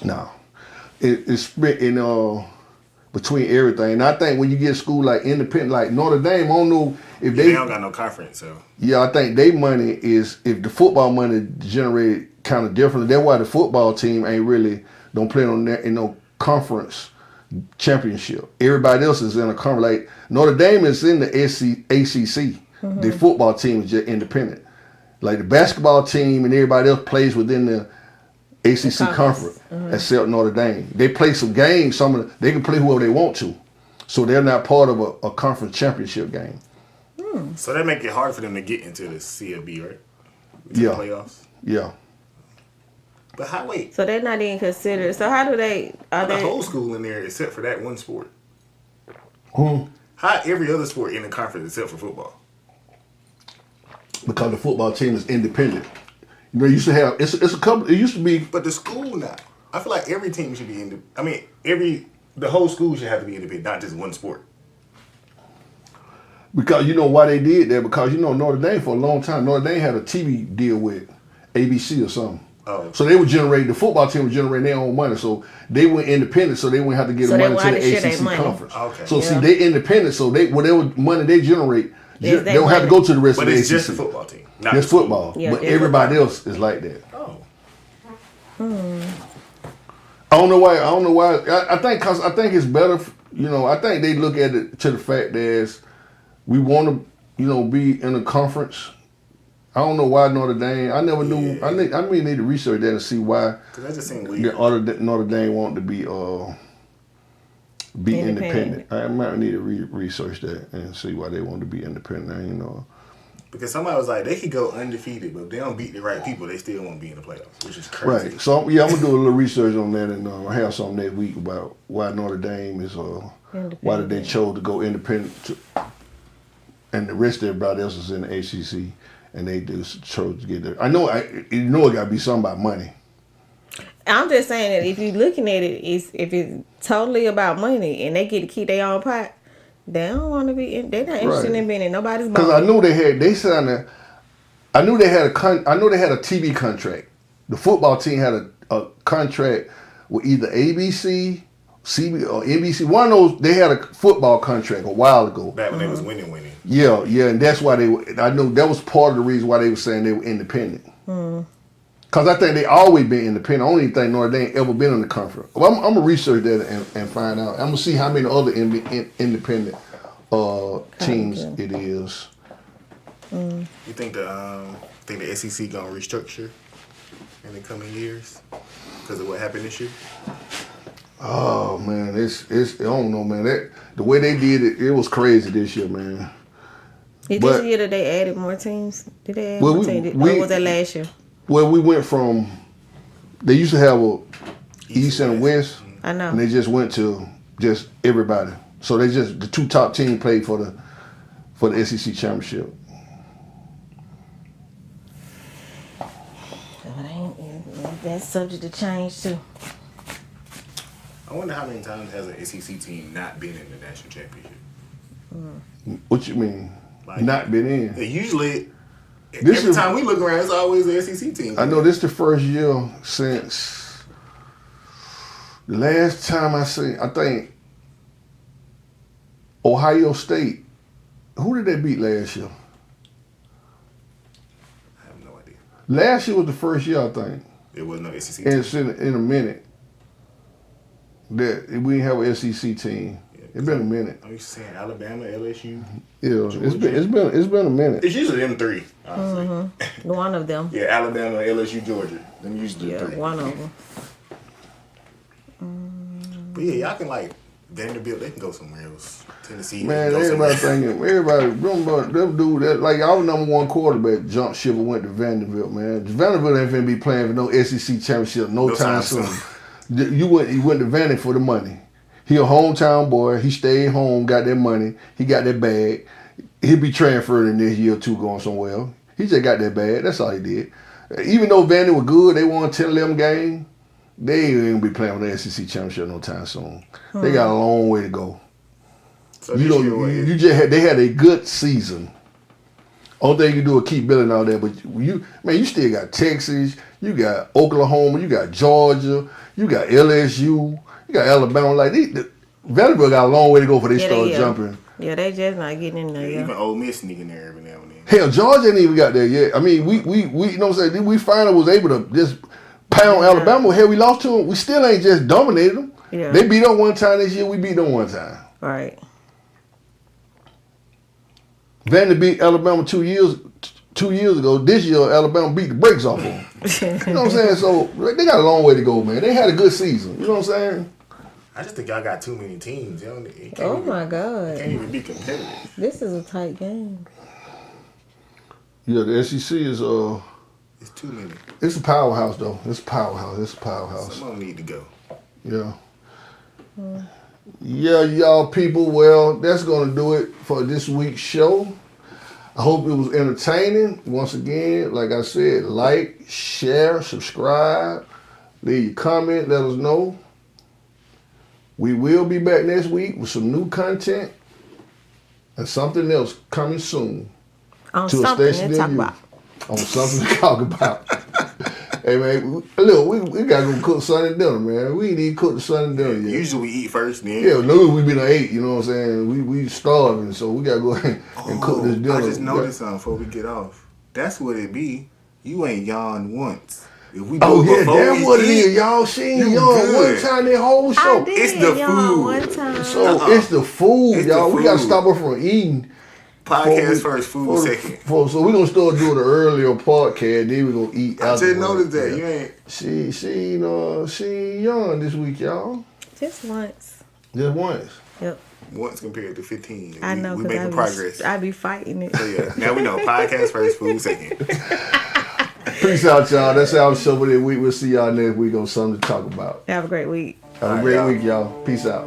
[SPEAKER 1] No, it's split in between everything. And I think when you get a school like independent, like Notre Dame, I don't know if
[SPEAKER 3] they don't got no conference. So
[SPEAKER 1] yeah, I think their money is if the football money generated kind of differently. That's why the football team ain't really don't play in no conference championship. Everybody else is in a conference. Like Notre Dame is in the ACC. The football team is just independent. Like the basketball team and everybody else plays within the ACC conference, except Notre Dame. They play some games. They can play whoever they want to, so they're not part of a conference championship game.
[SPEAKER 3] So that make it hard for them to get into the CFB, right? Into
[SPEAKER 1] Yeah.
[SPEAKER 3] The playoffs.
[SPEAKER 1] Yeah.
[SPEAKER 3] But wait?
[SPEAKER 2] So they're not even considered. So how do they? Are
[SPEAKER 3] the
[SPEAKER 2] they
[SPEAKER 3] whole school in there except for that one sport?
[SPEAKER 1] Who?
[SPEAKER 3] How every other sport in the conference except for football?
[SPEAKER 1] Because the football team is independent. You know, you used to have it's a couple. It used to be,
[SPEAKER 3] but the school now. I feel like every team should be independent. I mean, the whole school should have to be independent, not just one sport.
[SPEAKER 1] Because you know why they did that? Because you know Notre Dame for a long time. Notre Dame had a TV deal with ABC or something.
[SPEAKER 3] Oh.
[SPEAKER 1] So they would generate, the football team would generate their own money. So they were independent, so they wouldn't have to give the money to the ACC conference.
[SPEAKER 3] Okay.
[SPEAKER 1] So see, they independent, so they whatever money they generate, they don't have to go to the rest of the ACC.
[SPEAKER 3] But it's just the football team. Not
[SPEAKER 1] just football.
[SPEAKER 2] Yeah,
[SPEAKER 1] but everybody else is like that.
[SPEAKER 3] Oh.
[SPEAKER 1] I don't know why. I think it's better. You know, I think they look at it to the fact that as we want to, be in a conference. I don't know why Notre Dame. I never knew. I really need to research that and see why.
[SPEAKER 3] Because that just seemed weird.
[SPEAKER 1] Notre Dame want to be independent. I might need to research that and see why they want to be independent.
[SPEAKER 3] Because somebody was like, they could go undefeated, but if they don't beat the right people, they still won't be in the playoffs, which is crazy.
[SPEAKER 1] Right. So I'm gonna do a little research on that and I have something next week about why Notre Dame is why did they chose to go independent, and the rest of everybody else is in the ACC. And they just chose to get there. I know it got to be something about money.
[SPEAKER 2] I'm just saying that if you're looking at it, if it's totally about money and they get to keep their own pot, they don't want to be. They're not interested in being in nobody's.
[SPEAKER 1] Because I knew they had. I knew they had a TV contract. The football team had a contract with either ABC, CB, or NBC. One of those, they had a football contract a while ago.
[SPEAKER 3] Back when they was winning.
[SPEAKER 1] Yeah, and that's why I know that was part of the reason why they were saying they were independent. Because I think they always been independent. I don't even think Notre Dame ever been in the conference. Well, I'm going to research that and find out. I'm going to see how many other independent teams it is.
[SPEAKER 3] You think the SEC gonna restructure in the coming years because of what happened this year?
[SPEAKER 1] Oh man, it's I don't know, man. That the way they did it, it was crazy this year, man.
[SPEAKER 2] Is
[SPEAKER 1] But-
[SPEAKER 2] this year that they added more teams? Did they add
[SPEAKER 1] Well,
[SPEAKER 2] more
[SPEAKER 1] we-
[SPEAKER 2] teams?
[SPEAKER 1] we-
[SPEAKER 2] Or was that last year?
[SPEAKER 1] Well, we went from they used to have a East and West,
[SPEAKER 2] I know.
[SPEAKER 1] and they just went to just everybody. So they just the two top teams played for the SEC championship.
[SPEAKER 2] That's subject to change too.
[SPEAKER 3] I wonder how many times has an SEC team not been in the national championship?
[SPEAKER 1] What you mean?
[SPEAKER 3] Like-
[SPEAKER 1] Not been in?
[SPEAKER 3] Usually,
[SPEAKER 1] This
[SPEAKER 3] every
[SPEAKER 1] is-
[SPEAKER 3] time we look around, it's always the SEC team.
[SPEAKER 1] I know this the first year since the last time I seen. I think Ohio State. Who did they beat last year?
[SPEAKER 3] I have no idea.
[SPEAKER 1] Last year was the first year I think.
[SPEAKER 3] There was no SEC
[SPEAKER 1] And
[SPEAKER 3] team.
[SPEAKER 1] it's in a minute that we didn't have an SEC team. It's been a minute.
[SPEAKER 3] I'm used to saying Alabama, LSU.
[SPEAKER 1] Yeah, it's been a minute.
[SPEAKER 3] It's usually them three, honestly.
[SPEAKER 2] One of them.
[SPEAKER 3] Yeah, Alabama, LSU, Georgia. Them usually the
[SPEAKER 2] Yeah,
[SPEAKER 3] three.
[SPEAKER 2] one of them.
[SPEAKER 3] But yeah, y'all can like Vanderbilt. They can go somewhere else. Tennessee.
[SPEAKER 1] Man,
[SPEAKER 3] they can go
[SPEAKER 1] everybody
[SPEAKER 3] somewhere.
[SPEAKER 1] thinking, everybody remember them dude that like our number one quarterback jumped ship and went to Vanderbilt, man. Vanderbilt ain't finna be playing for no SEC championship no time soon. You went to Vanderbilt for the money. He a hometown boy. He stayed home, got that money. He got that bag. He'll be transferred in this year or two going somewhere. He just got that bag. That's all he did. Even though Vandy was good, they won 10-11 game. They ain't gonna be playing for the SEC championship no time soon. They got a long way to go.
[SPEAKER 3] So
[SPEAKER 1] You
[SPEAKER 3] this
[SPEAKER 1] know,
[SPEAKER 3] year, what is-
[SPEAKER 1] you just they had a good season. Only thing you do is keep building all that, but you still got Texas, you got Oklahoma, you got Georgia, you got LSU, you got Alabama. Like Vanderbilt got a long way to go before they start jumping.
[SPEAKER 2] Yeah, they just not getting in there.
[SPEAKER 3] even
[SPEAKER 2] Yeah.
[SPEAKER 3] Ole Miss sneaking there every now and then.
[SPEAKER 1] Hell, Georgia ain't even got there yet. I mean, we you know what I'm saying? We finally was able to just pound Alabama. Hell, we lost to them. We still ain't just dominated them.
[SPEAKER 2] Yeah.
[SPEAKER 1] They beat them one time this year. We beat them one time.
[SPEAKER 2] Right.
[SPEAKER 1] Vandy beat Alabama 2 years ago. This year, Alabama beat the brakes off them. You know what I'm saying? So they got a long way to go, man. They had a good season. You know what I'm saying?
[SPEAKER 3] I just think y'all got too many teams. Y'all it can't
[SPEAKER 2] Oh
[SPEAKER 3] even,
[SPEAKER 2] my
[SPEAKER 3] can't
[SPEAKER 2] God.
[SPEAKER 3] even be competitive.
[SPEAKER 2] This is a tight game.
[SPEAKER 1] Yeah, the SEC is
[SPEAKER 3] It's too many.
[SPEAKER 1] it's a powerhouse though. It's a powerhouse. It's a powerhouse.
[SPEAKER 3] Some of them need to go.
[SPEAKER 1] Yeah. Yeah, y'all people. Well, that's gonna do it for this week's show. I hope it was entertaining. Once again, like I said, like, share, subscribe, leave your comment, let us know. We will be back next week with some new content and something else coming soon
[SPEAKER 2] On
[SPEAKER 1] to a
[SPEAKER 2] something
[SPEAKER 1] station
[SPEAKER 2] to talk
[SPEAKER 1] near you.
[SPEAKER 2] about.
[SPEAKER 1] On something to talk about. Hey man, look, we gotta go cook Sunday dinner, man. We ain't even cooked the Sunday dinner yet.
[SPEAKER 3] Usually we eat first, then.
[SPEAKER 1] Yeah, no, we been at 8, you know what I'm saying? We starving, so we gotta go ahead and cook this dinner.
[SPEAKER 3] I just noticed something before we get off. That's what it be. You ain't yawned once. If we do
[SPEAKER 1] Oh
[SPEAKER 3] it
[SPEAKER 1] yeah,
[SPEAKER 3] before
[SPEAKER 1] that's
[SPEAKER 3] we
[SPEAKER 1] what it
[SPEAKER 3] eat,
[SPEAKER 1] is. Y'all seen
[SPEAKER 3] You
[SPEAKER 1] y'all
[SPEAKER 3] good.
[SPEAKER 1] one time that whole
[SPEAKER 2] I
[SPEAKER 1] show.
[SPEAKER 2] did.
[SPEAKER 3] It's the
[SPEAKER 2] y'all
[SPEAKER 3] food.
[SPEAKER 2] one time.
[SPEAKER 1] So it's the food,
[SPEAKER 3] It's
[SPEAKER 1] y'all.
[SPEAKER 3] the
[SPEAKER 1] We gotta
[SPEAKER 3] food.
[SPEAKER 1] stop her from eating.
[SPEAKER 3] Podcast first, food second.
[SPEAKER 1] So we're gonna start doing the earlier podcast, then we're gonna eat
[SPEAKER 3] I just
[SPEAKER 1] afterwards.
[SPEAKER 3] noticed that.
[SPEAKER 1] Yeah.
[SPEAKER 3] You ain't.
[SPEAKER 1] She ain't young this week, y'all.
[SPEAKER 2] Just once.
[SPEAKER 1] Just once.
[SPEAKER 2] Yep.
[SPEAKER 3] Once compared to 15.
[SPEAKER 2] I know
[SPEAKER 3] We
[SPEAKER 2] because
[SPEAKER 3] making progress.
[SPEAKER 2] I be fighting it.
[SPEAKER 3] So yeah, now we know podcast first, food second.
[SPEAKER 1] Peace out, y'all. That's our show for this week. We'll see y'all next week on something to talk about.
[SPEAKER 2] Have a great week.
[SPEAKER 1] Have a
[SPEAKER 3] All right,
[SPEAKER 1] great
[SPEAKER 3] y'all.
[SPEAKER 1] week, y'all. Peace out.